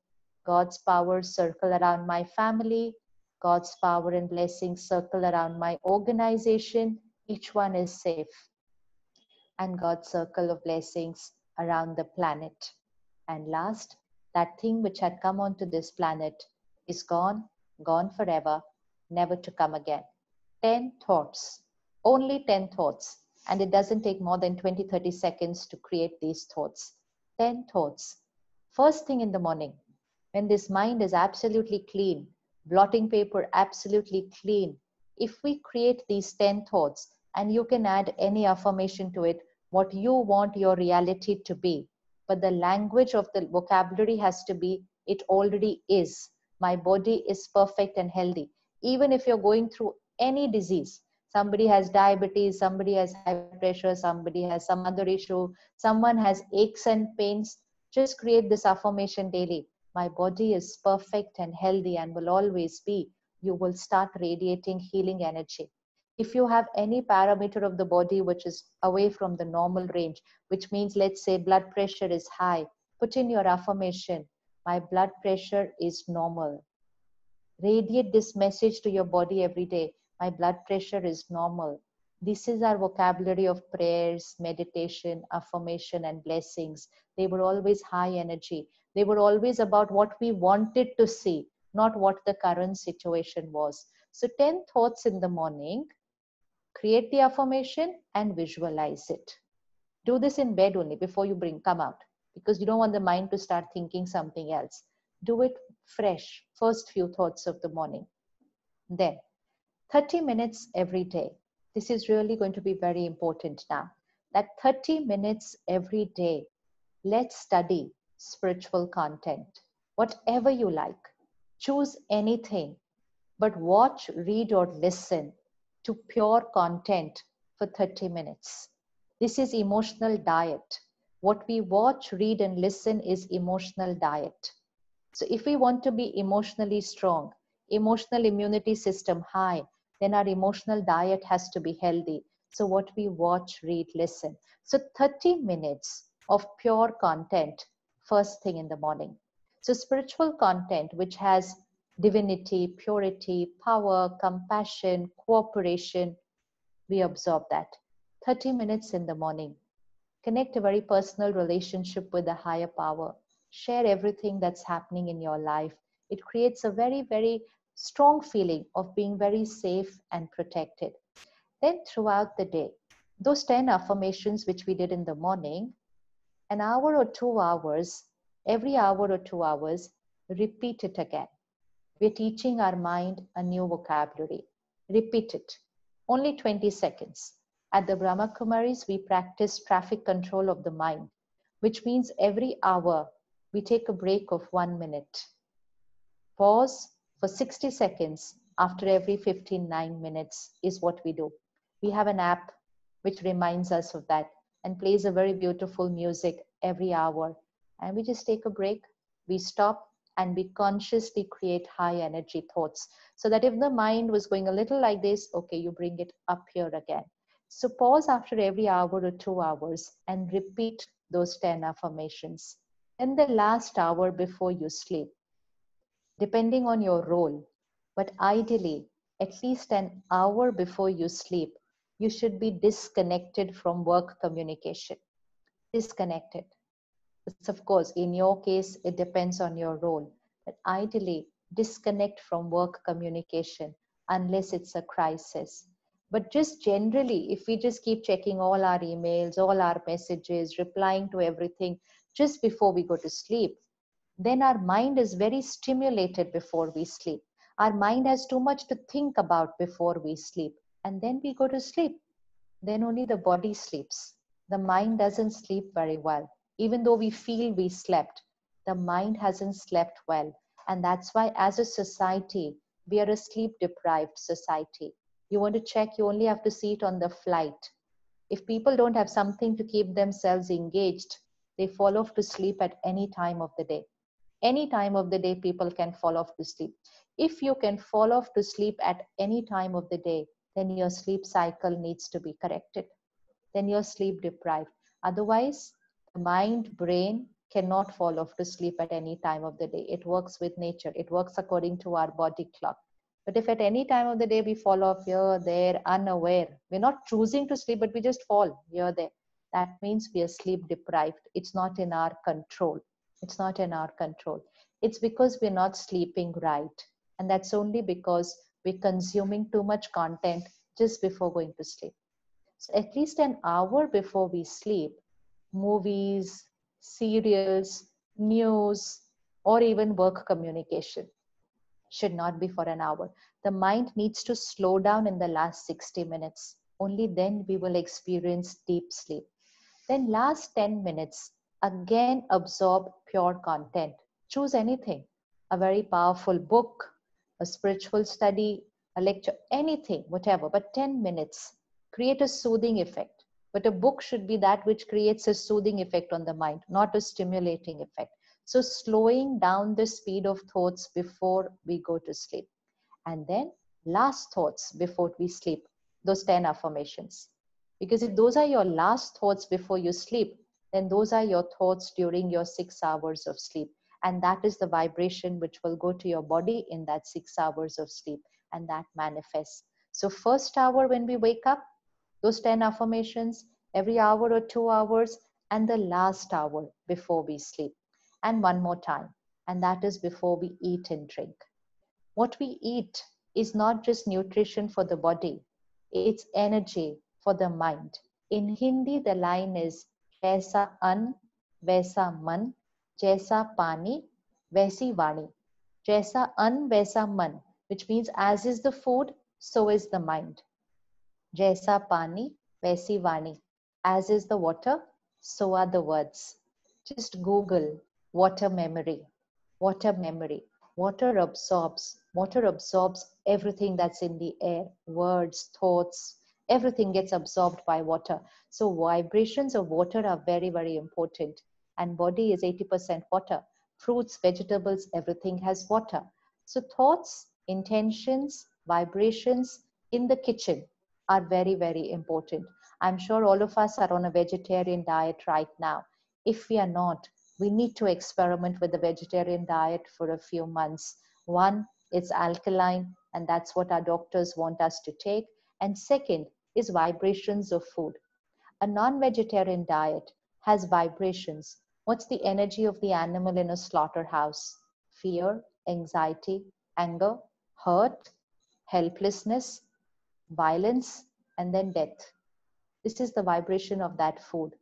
God's power, circle around my family. God's power and blessings, circle around my organization. Each one is safe. And God's circle of blessings around the planet. And last, that thing which had come onto this planet is gone, gone forever, never to come again. 10 thoughts, only 10 thoughts. And it doesn't take more than 20-30 seconds to create these thoughts. 10 thoughts. First thing in the morning, when this mind is absolutely clean, blotting paper absolutely clean, if we create these 10 thoughts, and you can add any affirmation to it, what you want your reality to be. But the language of the vocabulary has to be, it already is. My body is perfect and healthy. Even if you're going through any disease, somebody has diabetes, somebody has high pressure, somebody has some other issue, someone has aches and pains, just create this affirmation daily. My body is perfect and healthy and will always be. You will start radiating healing energy. If you have any parameter of the body which is away from the normal range, which means, let's say, blood pressure is high, put in your affirmation, my blood pressure is normal. Radiate this message to your body every day. My blood pressure is normal. This is our vocabulary of prayers, meditation, affirmation, and blessings. They were always high energy. They were always about what we wanted to see, not what the current situation was. So 10 thoughts in the morning, create the affirmation and visualize it. Do this in bed only before you come out, because you don't want the mind to start thinking something else. Do it fresh, first few thoughts of the morning. Then 30 minutes every day. This is really going to be very important now. That 30 minutes every day, let's study spiritual content. Whatever you like, choose anything, but watch, read, or listen to pure content for 30 minutes. This is emotional diet. What we watch, read, and listen is emotional diet. So if we want to be emotionally strong, emotional immunity system high, then our emotional diet has to be healthy. So what we watch, read, listen. So 30 minutes of pure content first thing in the morning. So spiritual content which has divinity, purity, power, compassion, cooperation, we absorb that. 30 minutes in the morning. Connect a very personal relationship with the higher power. Share everything that's happening in your life. It creates a very, very strong feeling of being very safe and protected. Then throughout the day, those 10 affirmations which we did in the morning, an hour or 2 hours, every hour or 2 hours, repeat it again. We're teaching our mind a new vocabulary. Repeat it. Only 20 seconds. At the Brahma Kumaris, we practice traffic control of the mind, which means every hour we take a break of 1 minute. Pause for 60 seconds after every 15 minutes is what we do. We have an app which reminds us of that and plays a very beautiful music every hour. And we just take a break, we stop, and we consciously create high energy thoughts. So that if the mind was going a little like this, okay, you bring it up here again. So pause after every hour or 2 hours and repeat those 10 affirmations. In the last hour before you sleep, depending on your role, but ideally, at least an hour before you sleep, you should be disconnected from work communication. Disconnected. It's of course, in your case, it depends on your role, but ideally, disconnect from work communication unless it's a crisis. But just generally, if we just keep checking all our emails, all our messages, replying to everything just before we go to sleep, then our mind is very stimulated before we sleep. Our mind has too much to think about before we sleep. And then we go to sleep. Then only the body sleeps. The mind doesn't sleep very well. Even though we feel we slept, the mind hasn't slept well. And that's why, as a society, we are a sleep deprived society. You want to check, you only have to see it on the flight. If people don't have something to keep themselves engaged, they fall off to sleep at any time of the day. Any time of the day, people can fall off to sleep. If you can fall off to sleep at any time of the day, then your sleep cycle needs to be corrected. Then you're sleep deprived. Otherwise, the mind, brain cannot fall off to sleep at any time of the day. It works with nature. It works according to our body clock. But if at any time of the day we fall off here, there, unaware, we're not choosing to sleep, but we just fall here, there. That means we are sleep deprived. It's not in our control. It's not in our control. It's because we're not sleeping right. And that's only because we're consuming too much content just before going to sleep. So at least an hour before we sleep, movies, serials, news, or even work communication should not be for an hour. The mind needs to slow down in the last 60 minutes. Only then we will experience deep sleep. Then last 10 minutes, again absorb pure content. Choose anything, a very powerful book, a spiritual study, a lecture, anything, whatever, but 10 minutes. Create a soothing effect. But a book should be that which creates a soothing effect on the mind, not a stimulating effect. So slowing down the speed of thoughts before we go to sleep. And then last thoughts before we sleep, those 10 affirmations. Because if those are your last thoughts before you sleep, then those are your thoughts during your 6 hours of sleep. And that is the vibration which will go to your body in that 6 hours of sleep. And that manifests. So first hour when we wake up, those 10 affirmations, every hour or 2 hours, and the last hour before we sleep. And one more time, and that is before we eat and drink. What we eat is not just nutrition for the body, it's energy for the mind. In Hindi, the line is Jaisa an, Vaisa man, Jaisa pani, Vaisi vani. Jaisa an, Vaisa man, which means as is the food, so is the mind. Jaisa pani, Vaisi vani. As is the water, so are the words. Just Google water memory. Water memory. Water absorbs everything that's in the air, words, thoughts, Everything gets absorbed by water. So vibrations of water are very, very important. And body is 80% water. Fruits, vegetables, everything has water. So thoughts, intentions, vibrations in the kitchen are very, very important. I'm sure all of us are on a vegetarian diet right now. If we are not, we need to experiment with the vegetarian diet for a few months. One, it's alkaline, and that's what our doctors want us to take. And second is vibrations of food. A non-vegetarian diet has vibrations. What's the energy of the animal in a slaughterhouse? Fear, anxiety, anger, hurt, helplessness, violence, and then death. This is the vibration of that food.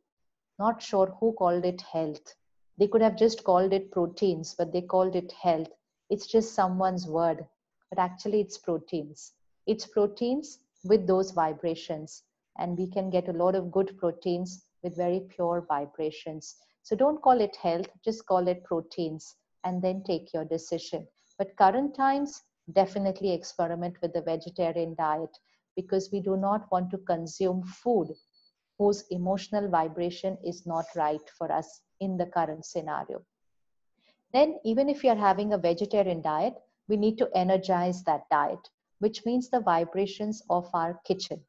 Not sure who called it health. They could have just called it proteins, but they called it health. It's just someone's word, but actually it's proteins. It's proteins with those vibrations, and we can get a lot of good proteins with very pure vibrations. So don't call it health, just call it proteins, and then take your decision. But current times, definitely experiment with the vegetarian diet, because we do not want to consume food whose emotional vibration is not right for us in the current scenario. Then, even if you're having a vegetarian diet, we need to energize that diet, which means the vibrations of our kitchen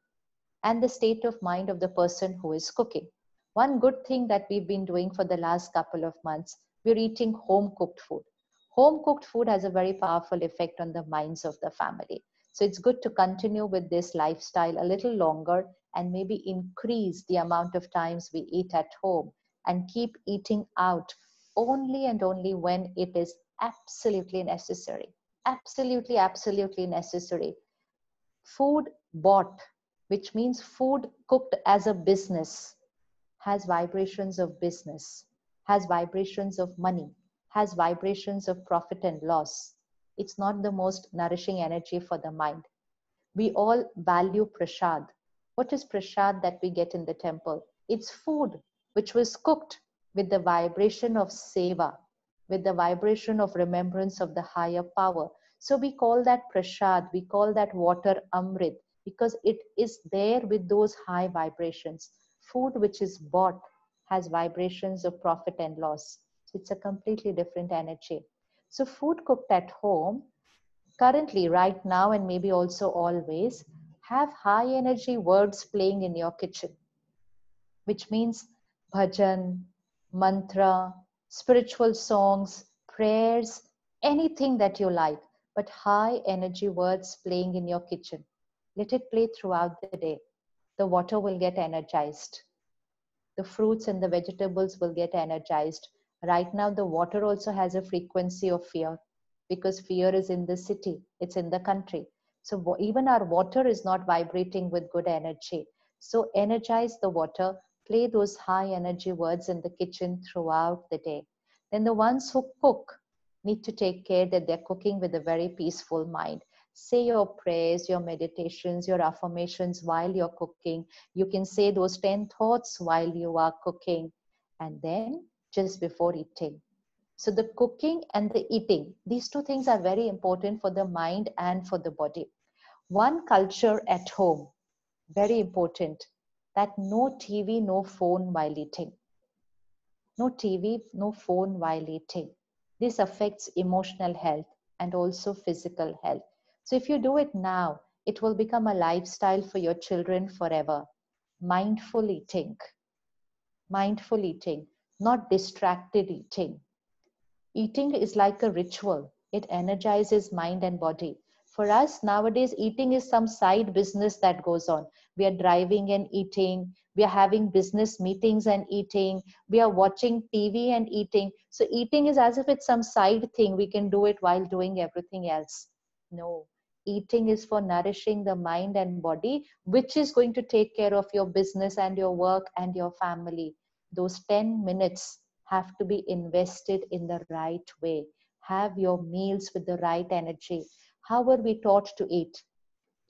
and the state of mind of the person who is cooking. One good thing that we've been doing for the last couple of months, we're eating home cooked food. Home cooked food has a very powerful effect on the minds of the family. So it's good to continue with this lifestyle a little longer and maybe increase the amount of times we eat at home and keep eating out only and only when it is absolutely necessary. Absolutely, absolutely necessary. Food bought, which means food cooked as a business, has vibrations of business, has vibrations of money, has vibrations of profit and loss. It's not the most nourishing energy for the mind. We all value prasad. What is prasad that we get in the temple? It's food which was cooked with the vibration of seva, with the vibration of remembrance of the higher power. So we call that prasad, we call that water amrit, because it is there with those high vibrations. Food which is bought has vibrations of profit and loss. So it's a completely different energy. So food cooked at home currently, right now, and maybe also always, have high energy words playing in your kitchen, which means bhajan, mantra, spiritual songs, prayers, anything that you like, but high energy words playing in your kitchen. Let it play throughout the day. The water will get energized. The fruits and the vegetables will get energized. Right now, the water also has a frequency of fear, because fear is in the city, it's in the country. So even our water is not vibrating with good energy. So energize the water, play those high energy words in the kitchen throughout the day. Then the ones who cook need to take care that they're cooking with a very peaceful mind. Say your prayers, your meditations, your affirmations while you're cooking. You can say those 10 thoughts while you are cooking, and then just before eating. So the cooking and the eating, these two things are very important for the mind and for the body. One culture at home, very important, that no TV, no phone while eating. No TV, no phone while eating. This affects emotional health and also physical health. So if you do it now, it will become a lifestyle for your children forever. Mindful eating. Mindful eating, not distracted eating. Eating is like a ritual. It energizes mind and body. For us nowadays, eating is some side business that goes on. We are driving and eating. We are having business meetings and eating. We are watching TV and eating. So eating is as if it's some side thing. We can do it while doing everything else. No. Eating is for nourishing the mind and body, which is going to take care of your business and your work and your family. Those 10 minutes have to be invested in the right way. Have your meals with the right energy. How were we taught to eat?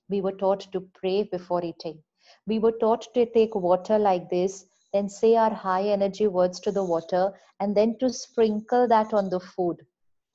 We were taught to pray before eating. We were taught to take water like this, then say our high energy words to the water, and then to sprinkle that on the food.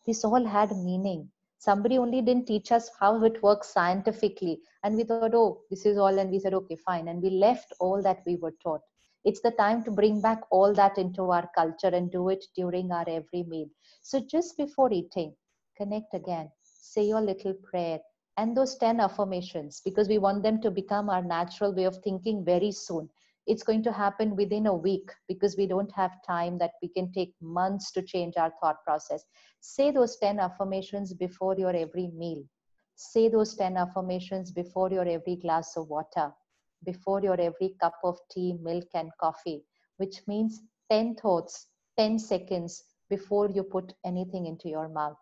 This all had meaning. Somebody only didn't teach us how it works scientifically. And we thought, oh, this is all. And we said, okay, fine. And we left all that we were taught. It's the time to bring back all that into our culture and do it during our every meal. So just before eating, connect again, say your little prayer and those 10 affirmations, because we want them to become our natural way of thinking very soon. It's going to happen within a week because we don't have time that we can take months to change our thought process. Say those 10 affirmations before your every meal. Say those 10 affirmations before your every glass of water, before your every cup of tea, milk, and coffee, which means 10 thoughts, 10 seconds before you put anything into your mouth.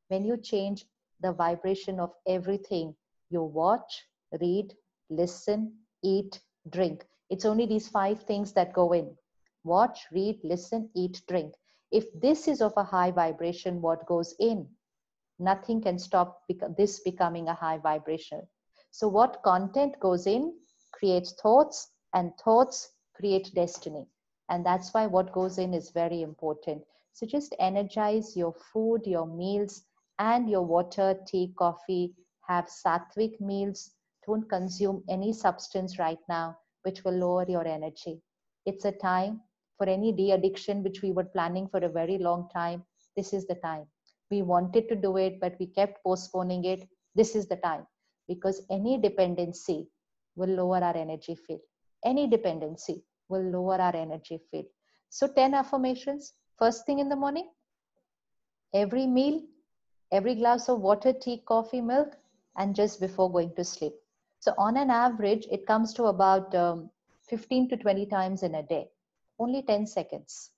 When you change the vibration of everything you watch, read, listen, eat, drink, it's only these 5 things that go in: watch, read, listen, eat, drink. If this is of a high vibration, what goes in? Nothing can stop this becoming a high vibration. So what content goes in creates thoughts, and thoughts create destiny. And that's why what goes in is very important. So just energize your food, your meals, and your water, tea, coffee. Have sattvic meals. Don't consume any substance right now, which will lower your energy. It's a time for any de-addiction, which we were planning for a very long time. This is the time. We wanted to do it, but we kept postponing it. This is the time, because any dependency will lower our energy field. Any dependency will lower our energy field. So 10 affirmations, first thing in the morning, every meal, every glass of water, tea, coffee, milk, and just before going to sleep. So on an average, it comes to about 15 to 20 times in a day, only 10 seconds.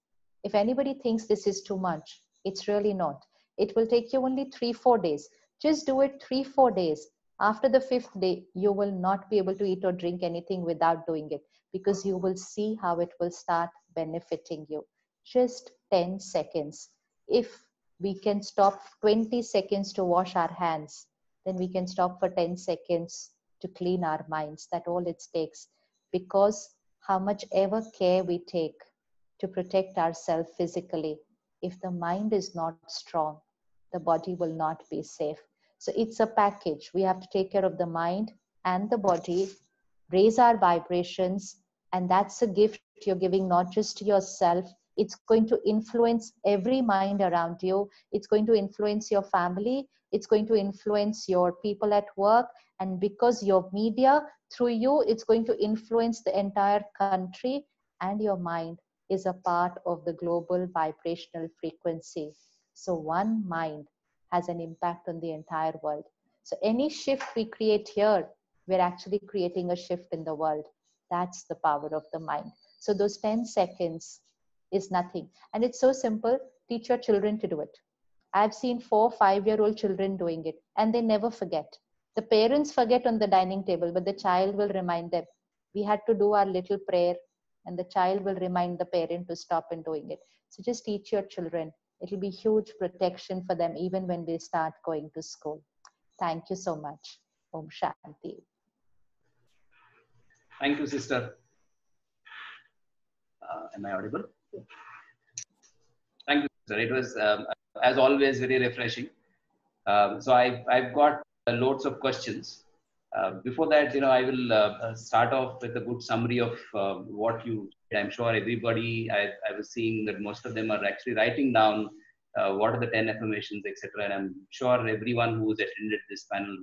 If anybody thinks this is too much, it's really not. It will take you only 3-4 days. Just do it 3-4 days. After the 5th day, you will not be able to eat or drink anything without doing it, because you will see how it will start benefiting you. Just 10 seconds. If we can stop 20 seconds to wash our hands, then we can stop for 10 seconds to clean our minds. That's all it takes. Because how much ever care we take to protect ourselves physically, if the mind is not strong, the body will not be safe. So it's a package. We have to take care of the mind and the body, raise our vibrations, and that's a gift you're giving not just to yourself. It's going to influence every mind around you. It's going to influence your family. It's going to influence your people at work. And because your media, through you, it's going to influence the entire country, and your mind is a part of the global vibrational frequency. So one mind has an impact on the entire world. So any shift we create here, we're actually creating a shift in the world. That's the power of the mind. So those 10 seconds is nothing. And it's so simple. Teach your children to do it. I've seen 4-5-year-old children doing it, and they never forget. The parents forget on the dining table, but the child will remind them. We had to do our little prayer, and the child will remind the parent to stop and doing it. So just teach your children. It'll be huge protection for them even when they start going to school. Thank you so much. Om Shanti.
Thank you, sister. Am I audible? Thank you, sir. It was, as always, very refreshing. So I've got loads of questions. Before that, I will start off with a good summary of what you did. I'm sure everybody, I was seeing that most of them are actually writing down what are the 10 affirmations, etc. And I'm sure everyone who's attended this panel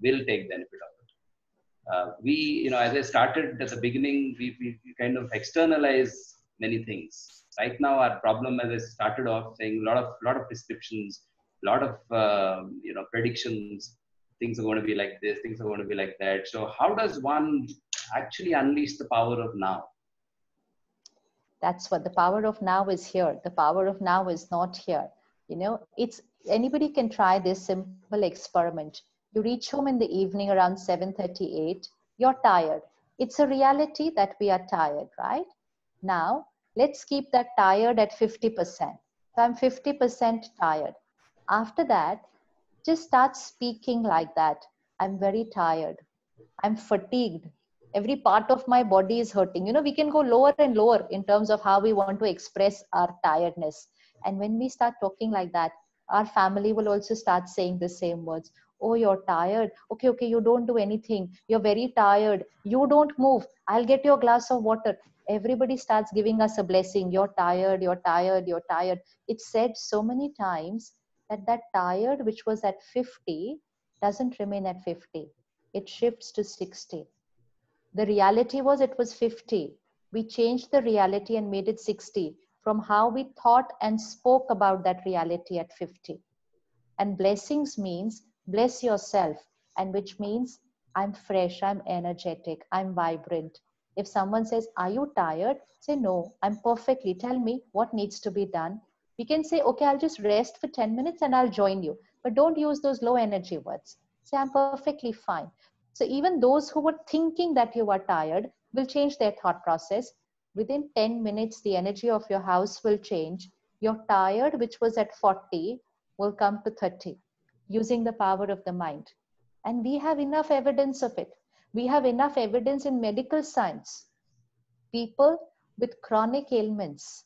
will take benefit of it. We, as I started at the beginning, we kind of externalize many things. Right now, our problem, as I started off saying, a lot of prescriptions, a lot of predictions. Things are going to be like this. Things are going to be like that. So, how does one actually unleash the power of now?
That's what the power of now is here. The power of now is not here. It's anybody can try this simple experiment. You reach home in the evening around 7:38. You're tired. It's a reality that we are tired, right? Now, let's keep that tired at 50%. So I'm 50% tired. After that, just start speaking like that. I'm very tired. I'm fatigued. Every part of my body is hurting. We can go lower and lower in terms of how we want to express our tiredness. And when we start talking like that, Our family will also start saying the same words. Oh, you're tired. Okay, okay, you don't do anything. You're very tired. You don't move. I'll get you a glass of water. Everybody starts giving us a blessing. You're tired, you're tired, you're tired. It's said so many times that that tired, which was at 50, doesn't remain at 50. It shifts to 60. The reality was it was 50. We changed the reality and made it 60 from how we thought and spoke about that reality at 50. And blessings means bless yourself, and which means I'm fresh, I'm energetic, I'm vibrant. If someone says, are you tired? Say, no, I'm perfectly. Tell me what needs to be done. We can say, okay, I'll just rest for 10 minutes and I'll join you. But don't use those low energy words. Say, I'm perfectly fine. So even those who were thinking that you are tired will change their thought process. Within 10 minutes, the energy of your house will change. You're tired, which was at 40, will come to 30 using the power of the mind. And we have enough evidence of it. We have enough evidence in medical science. People with chronic ailments,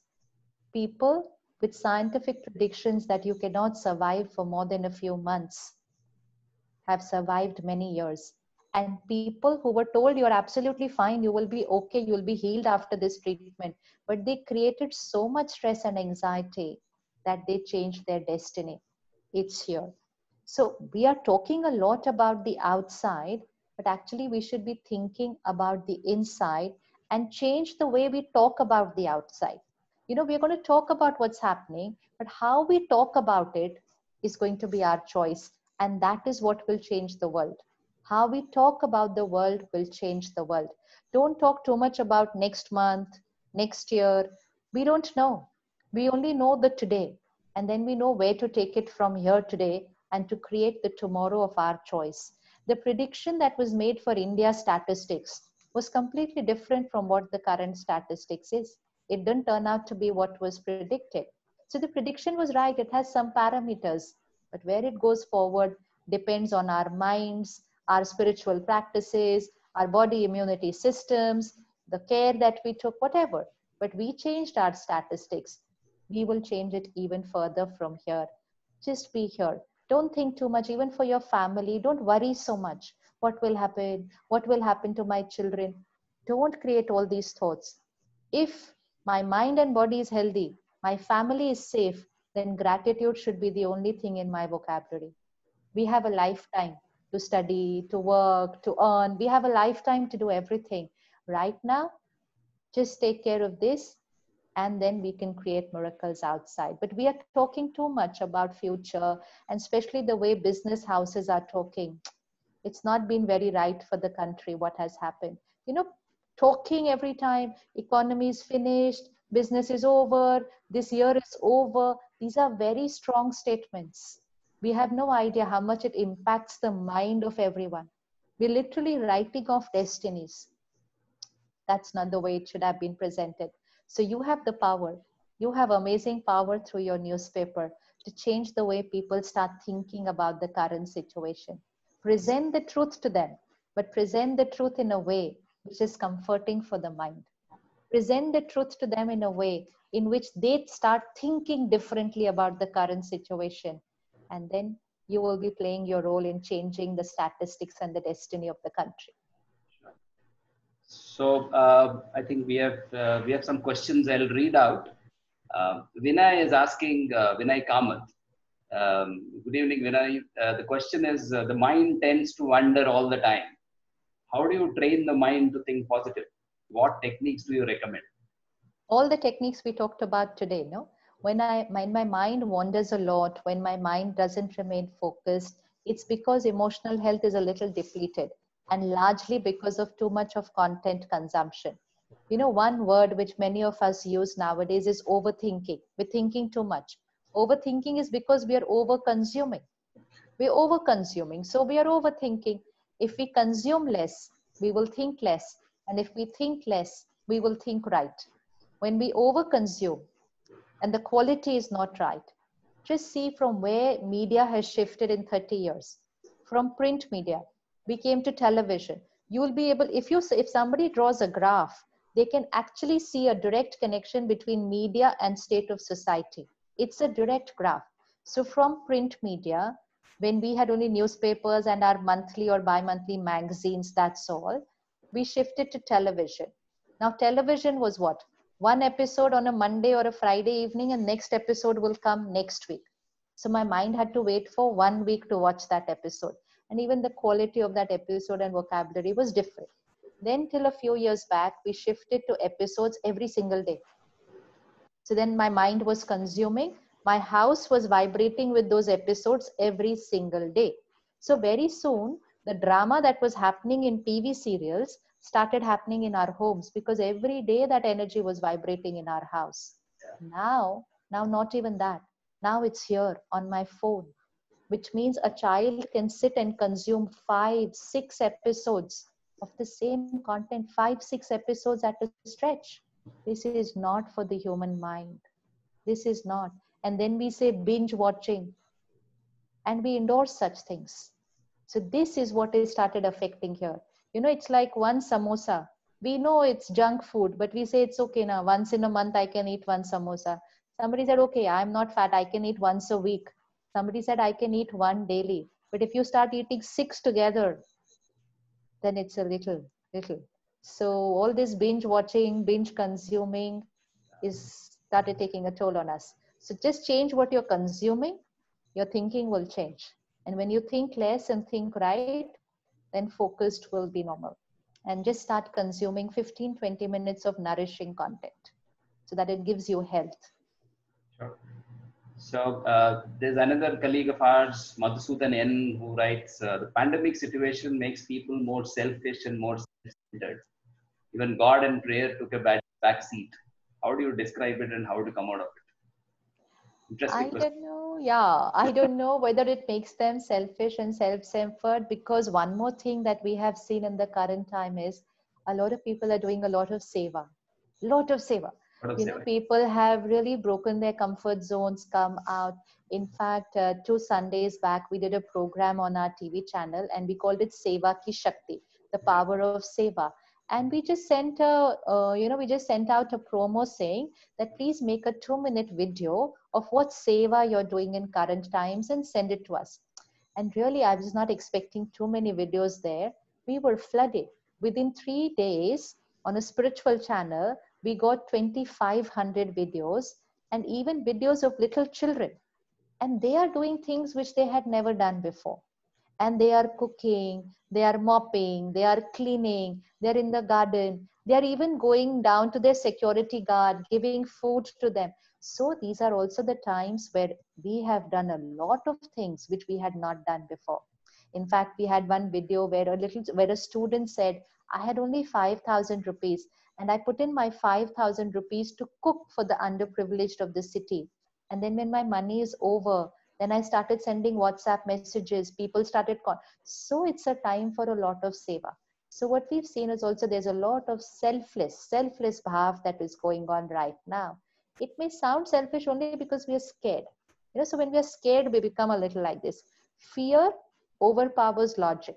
people with scientific predictions that you cannot survive for more than a few months have survived many years. And people who were told you're absolutely fine, you will be okay, you'll be healed after this treatment. But they created so much stress and anxiety that they changed their destiny. It's here. So we are talking a lot about the outside, but actually we should be thinking about the inside and change the way we talk about the outside. You know, we're going to talk about what's happening, but how we talk about it is going to be our choice. And that is what will change the world. How we talk about the world will change the world. Don't talk too much about next month, next year. We don't know. We only know the today. And then we know where to take it from here today and to create the tomorrow of our choice. The prediction that was made for India statistics was completely different from what the current statistics is. It didn't turn out to be what was predicted. So the prediction was right. It has some parameters, but where it goes forward depends on our minds, our spiritual practices, our body immunity systems, the care that we took, whatever. But we changed our statistics. We will change it even further from here. Just be here. Don't think too much, even for your family. Don't worry so much. What will happen? What will happen to my children? Don't create all these thoughts. If my mind and body is healthy, my family is safe, then gratitude should be the only thing in my vocabulary. We have a lifetime to study, to work, to earn. We have a lifetime to do everything. Right now, just take care of this, and then we can create miracles outside. But we are talking too much about future, and especially the way business houses are talking. It's not been very right for the country what has happened. You know, talking every time, economy is finished, business is over, this year is over. These are very strong statements. We have no idea how much it impacts the mind of everyone. We're literally writing off destinies. That's not the way it should have been presented. So you have the power. You have amazing power through your newspaper to change the way people start thinking about the current situation. Present the truth to them, but present the truth in a way which is comforting for the mind. Present the truth to them in a way in which they start thinking differently about the current situation. And then you will be playing your role in changing the statistics and the destiny of the country.
So I think we have some questions I'll read out. Vinay is asking, Vinay Kamath. Good evening, Vinay. The question is, the mind tends to wander all the time. How do you train the mind to think positive? What techniques do you recommend?
All the techniques we talked about today, no? When my mind wanders a lot, when my mind doesn't remain focused, it's because emotional health is a little depleted, and largely because of too much of content consumption. You know, one word which many of us use nowadays is overthinking. We're thinking too much. Overthinking is because we are over consuming. We're over consuming, so we are overthinking. If we consume less, we will think less, and if we think less, we will think right. When we overconsume and the quality is not right, just see from where media has shifted in 30 years. From print media, we came to television. You will be able, if somebody draws a graph, they can actually see a direct connection between media and state of society. It's a direct graph. So from print media, when we had only newspapers and our monthly or bi-monthly magazines, that's all, we shifted to television. Now television was what? One episode on a Monday or a Friday evening, and next episode will come next week. So my mind had to wait for 1 week to watch that episode. And even the quality of that episode and vocabulary was different. Then till a few years back, we shifted to episodes every single day. So then my mind was consuming, my house was vibrating with those episodes every single day. So very soon, the drama that was happening in TV serials started happening in our homes, because every day that energy was vibrating in our house. Now not even that. Now it's here on my phone, which means a child can sit and consume 5, 6 episodes of the same content, 5, 6 episodes at a stretch. This is not for the human mind. This is not. And then we say binge watching, and we endorse such things. So this is what is started affecting here. It's like one samosa. We know it's junk food, but we say it's okay now. Once in a month, I can eat one samosa. Somebody said, okay, I'm not fat. I can eat once a week. Somebody said, I can eat one daily. But if you start eating 6 together, then it's a little. So all this binge watching, binge consuming is started taking a toll on us. So just change what you're consuming, your thinking will change. And when you think less and think right, then focused will be normal. And just start consuming 15-20 minutes of nourishing content so that it gives you health.
Sure. So there's another colleague of ours, Madhusudan N, who writes, the pandemic situation makes people more selfish and more self-centered. Even God and prayer took a back seat. How do you describe it and how to come out of it? Interesting
I
question.
don't know. Yeah, I don't know whether it makes them selfish and self-centered, because one more thing that we have seen in the current time is a lot of people are doing a lot of seva. Lot of seva.
What of say?
People have really broken their comfort zones, come out. In fact, 2 Sundays back, we did a program on our TV channel and we called it Seva Ki Shakti, the power of seva. And we just sent we just sent out a promo saying that please make a 2-minute video of what seva you're doing in current times and send it to us. And really, I was not expecting too many videos there. We were flooded. Within 3 days on a spiritual channel, we got 2,500 videos, and even videos of little children. And they are doing things which they had never done before. And they are cooking, they are mopping, they are cleaning, they're in the garden. They are even going down to their security guard, giving food to them. So these are also the times where we have done a lot of things which we had not done before. In fact, we had one video where a student said, I had only 5,000 rupees and I put in my 5,000 rupees to cook for the underprivileged of the city. And then when my money is over, then I started sending WhatsApp messages. People started calling. So it's a time for a lot of seva. So what we've seen is also there's a lot of selfless bhav that is going on right now. It may sound selfish only because we are scared. So when we are scared, we become a little like this. Fear overpowers logic.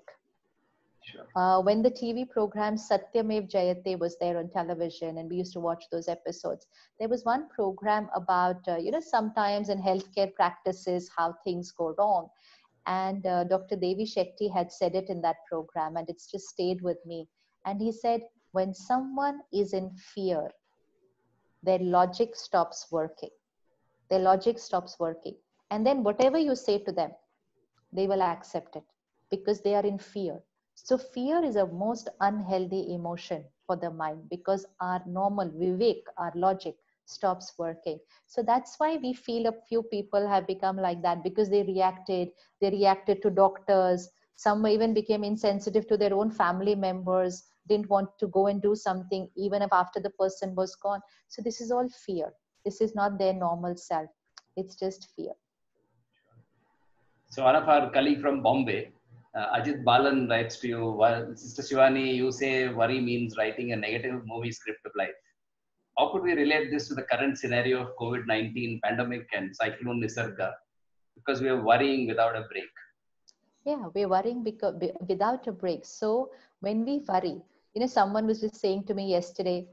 Sure.
When the TV program Satyamev Jayate was there on television and we used to watch those episodes, there was one program about, sometimes in healthcare practices, how things go wrong. And Dr. Devi Shetty had said it in that program and it's just stayed with me. And he said, when someone is in fear, their logic stops working. Their logic stops working. And then whatever you say to them, they will accept it because they are in fear. So fear is a most unhealthy emotion for the mind because our normal vivek, our logic stops working. So that's why we feel a few people have become like that because they reacted to doctors. Some even became insensitive to their own family members, didn't want to go and do something even if after the person was gone. So this is all fear. This is not their normal self. It's just fear.
So one of our colleague from Bombay, Ajit Balan writes to you, Sister Shivani, you say worry means writing a negative movie script of life. How could we relate this to the current scenario of COVID-19 pandemic and Cyclone Nisarga? Because we are worrying without a break.
Yeah, we're worrying because without a break. So when we worry, someone was just saying to me yesterday,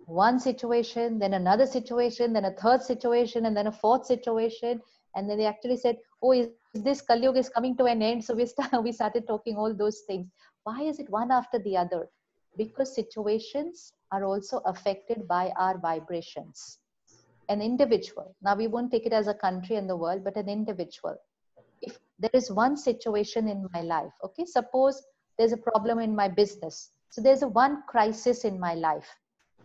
one situation, then another situation, then a third situation, and then a fourth situation. And then they actually said, oh, is this Kali Yuga is coming to an end? So we started talking all those things. Why is it one after the other? Because situations are also affected by our vibrations. An individual, now we won't take it as a country in the world, but an individual. If there is one situation in my life, okay, suppose there's a problem in my business. So there's a one crisis in my life.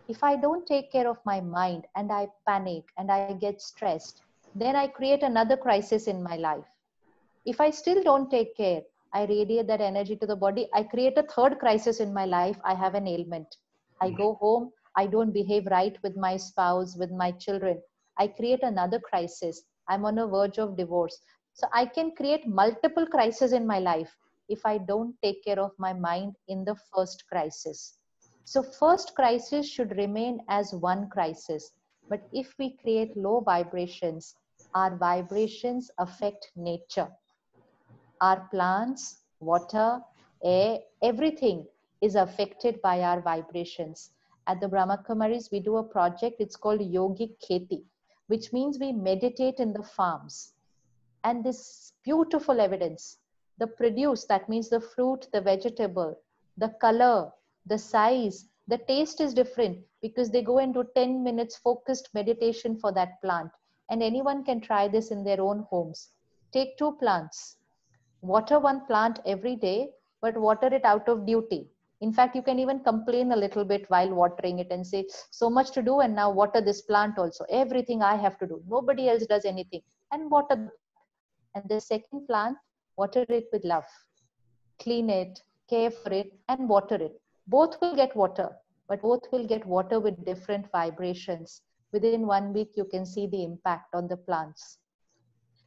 If I don't take care of my mind and I panic and I get stressed, then I create another crisis in my life. If I still don't take care, I radiate that energy to the body. I create a third crisis in my life. I have an ailment. I go home. I don't behave right with my spouse, with my children. I create another crisis. I'm on a verge of divorce. So I can create multiple crises in my life if I don't take care of my mind in the first crisis. So first crisis should remain as one crisis. But if we create low vibrations, our vibrations affect nature. Our plants, water, air, everything is affected by our vibrations. At the Brahma Kumaris, we do a project, it's called Yogic Kheti, which means we meditate in the farms. And this beautiful evidence, the produce, that means the fruit, the vegetable, the color, the size, the taste is different because they go into 10 minutes focused meditation for that plant. And anyone can try this in their own homes. Take 2 plants, water one plant every day, but water it out of duty. In fact, you can even complain a little bit while watering it and say, so much to do and now water this plant also. Everything I have to do. Nobody else does anything. And water the plant. And the second plant, water it with love. Clean it, care for it, and water it. Both will get water, but both will get water with different vibrations. Within 1 week, you can see the impact on the plants.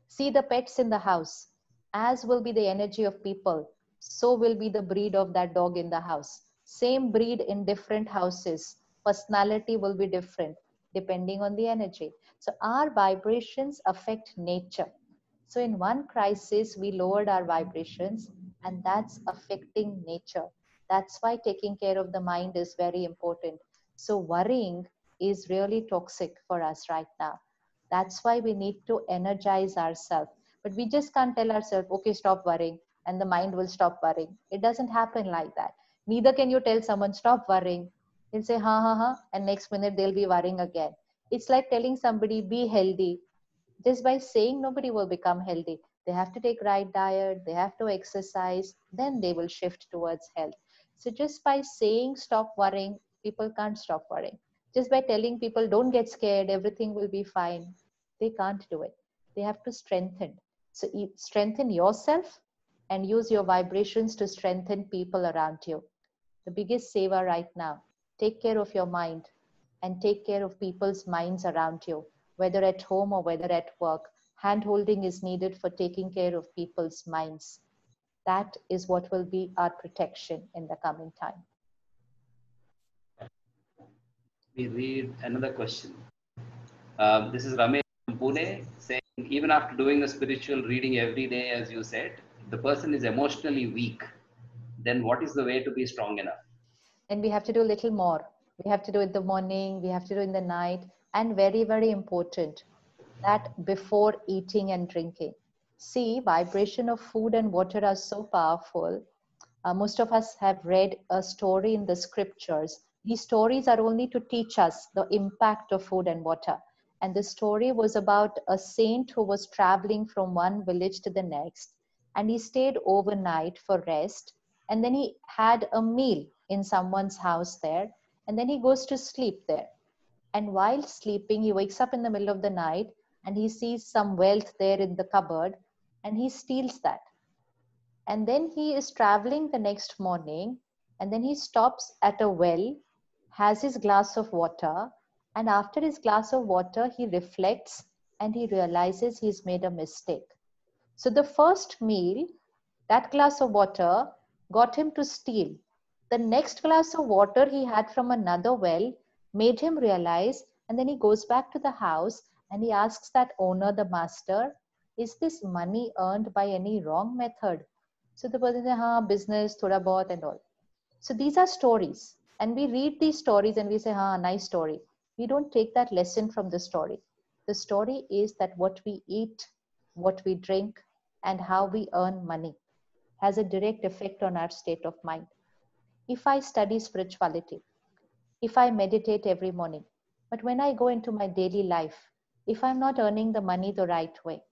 See the pets in the house. As will be the energy of people, so will be the breed of that dog in the house. Same breed in different houses. Personality will be different depending on the energy. So our vibrations affect nature. So in one crisis, we lowered our vibrations and that's affecting nature. That's why taking care of the mind is very important. So worrying is really toxic for us right now. That's why we need to energize ourselves. But we just can't tell ourselves, okay, stop worrying, and the mind will stop worrying. It doesn't happen like that. Neither can you tell someone, stop worrying. They'll say, ha, ha, ha, and next minute they'll be worrying again. It's like telling somebody, be healthy. Just by saying, nobody will become healthy. They have to take right diet, they have to exercise, then they will shift towards health. So just by saying, stop worrying, people can't stop worrying. Just by telling people, don't get scared, everything will be fine, they can't do it. They have to strengthen. So strengthen yourself and use your vibrations to strengthen people around you. The biggest saver right now, take care of your mind and take care of people's minds around you, whether at home or whether at work. Hand holding is needed for taking care of people's minds. That is what will be our protection in the coming time.
We read another question. This is Ramesh from Pune saying, even after doing a spiritual reading every day, as you said, if the person is emotionally weak, then what is the way to be strong enough?
And we have to do a little more. We have to do it in the morning, we have to do it in the night, and very, very important, that before eating and drinking. See, vibration of food and water are so powerful. Most of us have read a story in the scriptures. These stories are only to teach us the impact of food and water. And the story was about a saint who was traveling from one village to the next. And he stayed overnight for rest. And then he had a meal in someone's house there. And then he goes to sleep there. And while sleeping, he wakes up in the middle of the night and he sees some wealth there in the cupboard and he steals that. And then he is traveling the next morning and then he stops at a well, has his glass of water, and after his glass of water, he reflects and he realizes he's made a mistake. So the first meal, that glass of water got him to steal. The next glass of water he had from another well made him realize, and then he goes back to the house and he asks that owner, the master, is this money earned by any wrong method? So the person says, ha, business, thoda bahut and all. So these are stories. And we read these stories and we say, ha, nice story. We don't take that lesson from the story. The story is that what we eat what we drink, and how we earn money has a direct effect on our state of mind. If I study spirituality, if I meditate every morning, but when I go into my daily life, if I'm not earning the money the right way,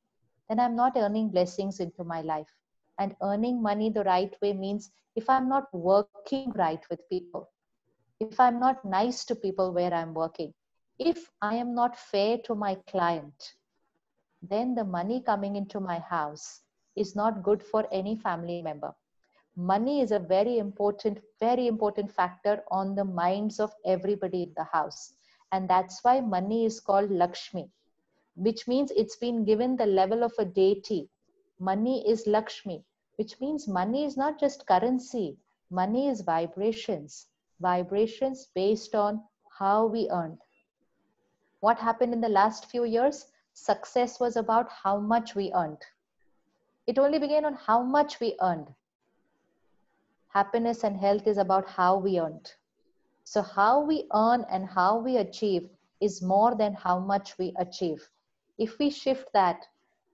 then I'm not earning blessings into my life. And earning money the right way means if I'm not working right with people, if I'm not nice to people where I'm working, if I am not fair to my client, then the money coming into my house is not good for any family member. Money is a very important factor on the minds of everybody in the house. And that's why money is called Lakshmi, which means it's been given the level of a deity. Money is Lakshmi, which means money is not just currency. Money is vibrations based on how we earned. What happened in the last few years? Success was about how much we earned. It only began on how much we earned. Happiness and health is about how we earned. So how we earn and how we achieve is more than how much we achieve. If we shift that,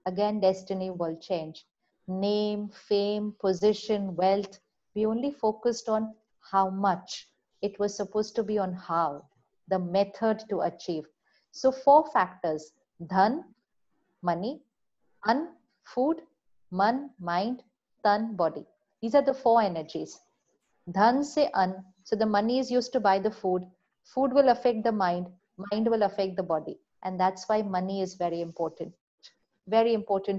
again, destiny will change. Name, fame, position, wealth, we only focused on how much. It was supposed to be on how, the method to achieve. So 4 factors: dhan, money; an, food; man, mind; tan, body. These are the 4 energies. Dhan se an, so the money is used to buy the food. Food will affect the mind will affect the body. And that's why money is very important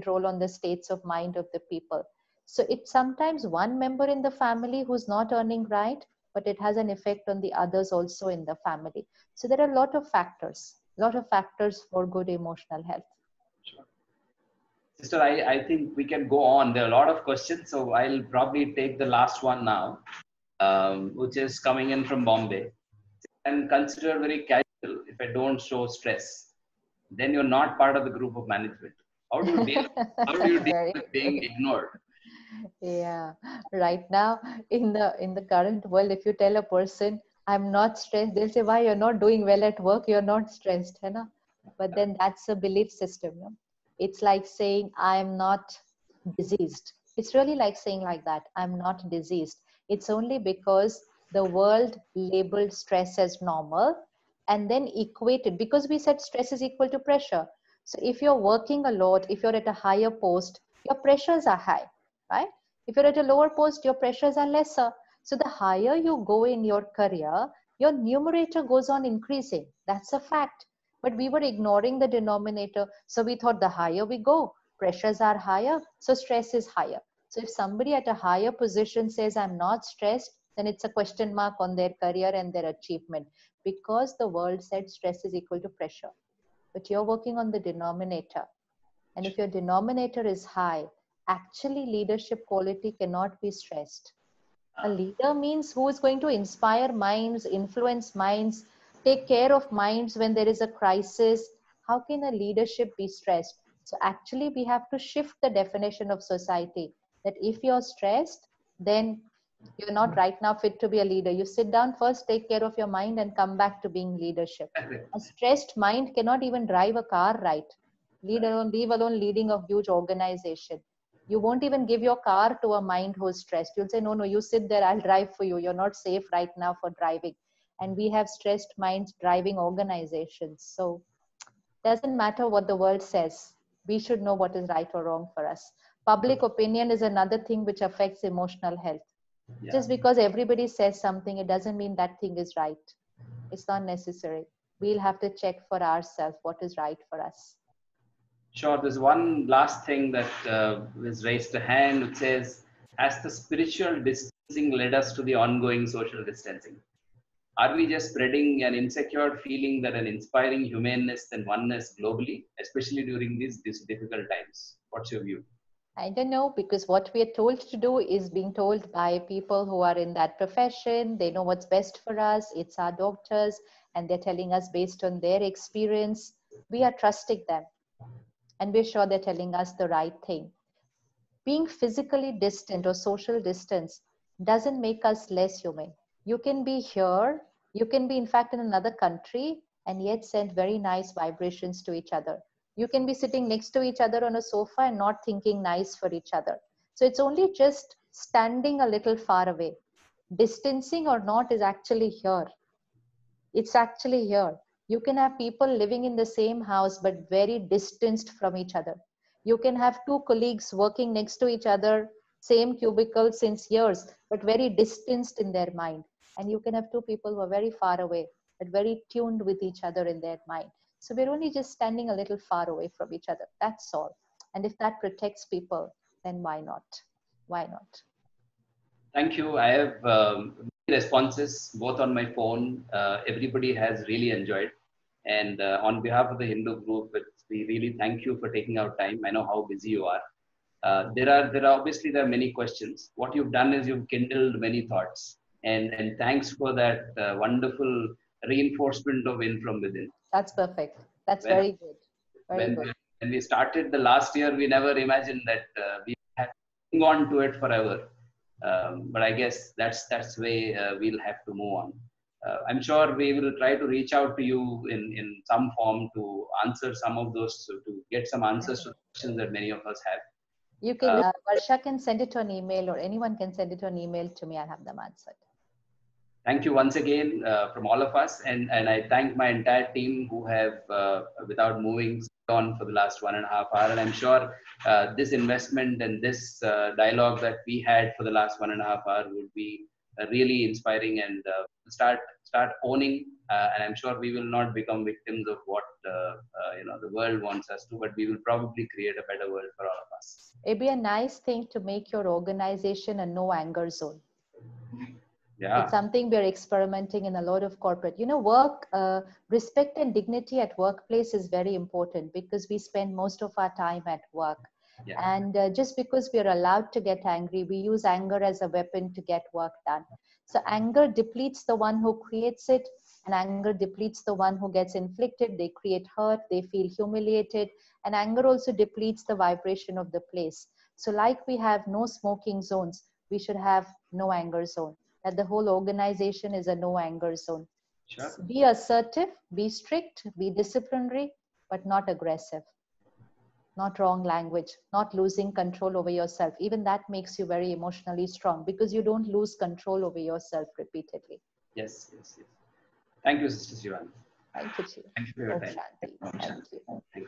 role on the states of mind of the people. So it's sometimes one member in the family who's not earning right, but it has an effect on the others also in the family. So there are a lot of factors for good emotional health.
Sure. Sister, I think we can go on. There are a lot of questions, so I'll probably take the last one now, which is coming in from Bombay. And consider very casual if I don't show stress, then you're not part of the group of management. How do you deal? How do you deal with being ignored?
Yeah, right now in the current world, if you tell a person I'm not stressed, they'll say, why, you're not doing well at work, you're not stressed, hai na? But then that's a belief system, no? It's like saying I'm not diseased. It's really like saying like that, I'm not diseased. It's only because the world labeled stress as normal and then equated, because we said stress is equal to pressure. So if you're working a lot, if you're at a higher post, your pressures are high, right? If you're at a lower post, your pressures are lesser. So the higher you go in your career, your numerator goes on increasing. That's a fact. But we were ignoring the denominator. So we thought the higher we go, pressures are higher, so stress is higher. So if somebody at a higher position says, I'm not stressed, then it's a question mark on their career and their achievement, because the world said stress is equal to pressure. But you're working on the denominator. And if your denominator is high, actually leadership quality cannot be stressed. A leader means who is going to inspire minds, influence minds, take care of minds when there is a crisis. How can a leadership be stressed? So actually we have to shift the definition of society, that if you're stressed, then you're not right now fit to be a leader. You sit down first, take care of your mind, and come back to being leadership. A stressed mind cannot even drive a car right, leave alone leading a huge organization. You won't even give your car to a mind who's stressed. You'll say, no, you sit there, I'll drive for you. You're not safe right now for driving. And we have stressed minds driving organizations. So doesn't matter what the world says. We should know what is right or wrong for us. Public opinion is another thing which affects emotional health.
Yeah.
Just because everybody says something, it doesn't mean that thing is right. It's not necessary. We'll have to check for ourselves what is right for us.
Sure. There's one last thing that was raised a hand, which says, has the spiritual distancing led us to the ongoing social distancing? Are we just spreading an insecure feeling that an inspiring humaneness and oneness globally, especially during these difficult times? What's your view?
I don't know, because what we are told to do is being told by people who are in that profession. They know what's best for us. It's our doctors, and they're telling us based on their experience. We are trusting them, and we're sure they're telling us the right thing. Being physically distant or social distance doesn't make us less human. You can be here, you can be in fact in another country, and yet send very nice vibrations to each other. You can be sitting next to each other on a sofa and not thinking nice for each other. So it's only just standing a little far away. Distancing or not is actually here. It's actually here. You can have people living in the same house but very distanced from each other. You can have two colleagues working next to each other, same cubicle since years, but very distanced in their mind. And you can have two people who are very far away, but very tuned with each other in their mind. So we're only just standing a little far away from each other. That's all. And if that protects people, then why not? Why not?
Thank you. I have responses both on my phone. Everybody has really enjoyed. And on behalf of the Hindu group, we really thank you for taking out time. I know how busy you are. There are obviously there are many questions. What you've done is you've kindled many thoughts. And thanks for that wonderful reinforcement of in from within.
That's perfect. That's
When,
very good. Very
when,
good.
when we started the last year, we never imagined that we had gone to it forever. But I guess that's the way we'll have to move on. I'm sure we will try to reach out to you in some form to answer some of those, to get some answers to the questions that many of us have.
You can, Varsha can send it to an email, or anyone can send it to an email to me. I'll have them answered.
Thank you once again from all of us. And I thank my entire team who have, without moving on for the last 1.5 hours. And I'm sure this investment and this dialogue that we had for the last 1.5 hours would be really inspiring, and start owning. And I'm sure we will not become victims of what the world wants us to, but we will probably create a better world for all of us.
It'd be a nice thing to make your organization a no anger zone.
Yeah.
It's something we're experimenting in a lot of corporate. Work, respect and dignity at workplace is very important, because we spend most of our time at work.
Yeah.
And just because we're allowed to get angry, we use anger as a weapon to get work done. So anger depletes the one who creates it, and anger depletes the one who gets inflicted. They create hurt, they feel humiliated, and anger also depletes the vibration of the place. So like we have no smoking zones, we should have no anger zone. That the whole organization is a no anger zone.
Sure.
Be assertive, be strict, be disciplinary, but not aggressive. Not wrong language, not losing control over yourself. Even that makes you very emotionally strong, because you don't lose control over yourself repeatedly.
Yes. Thank you, Sister Shivani.
Thank you, Chief.
Thank you for your time.
Shanti. Thank you.
Thank you.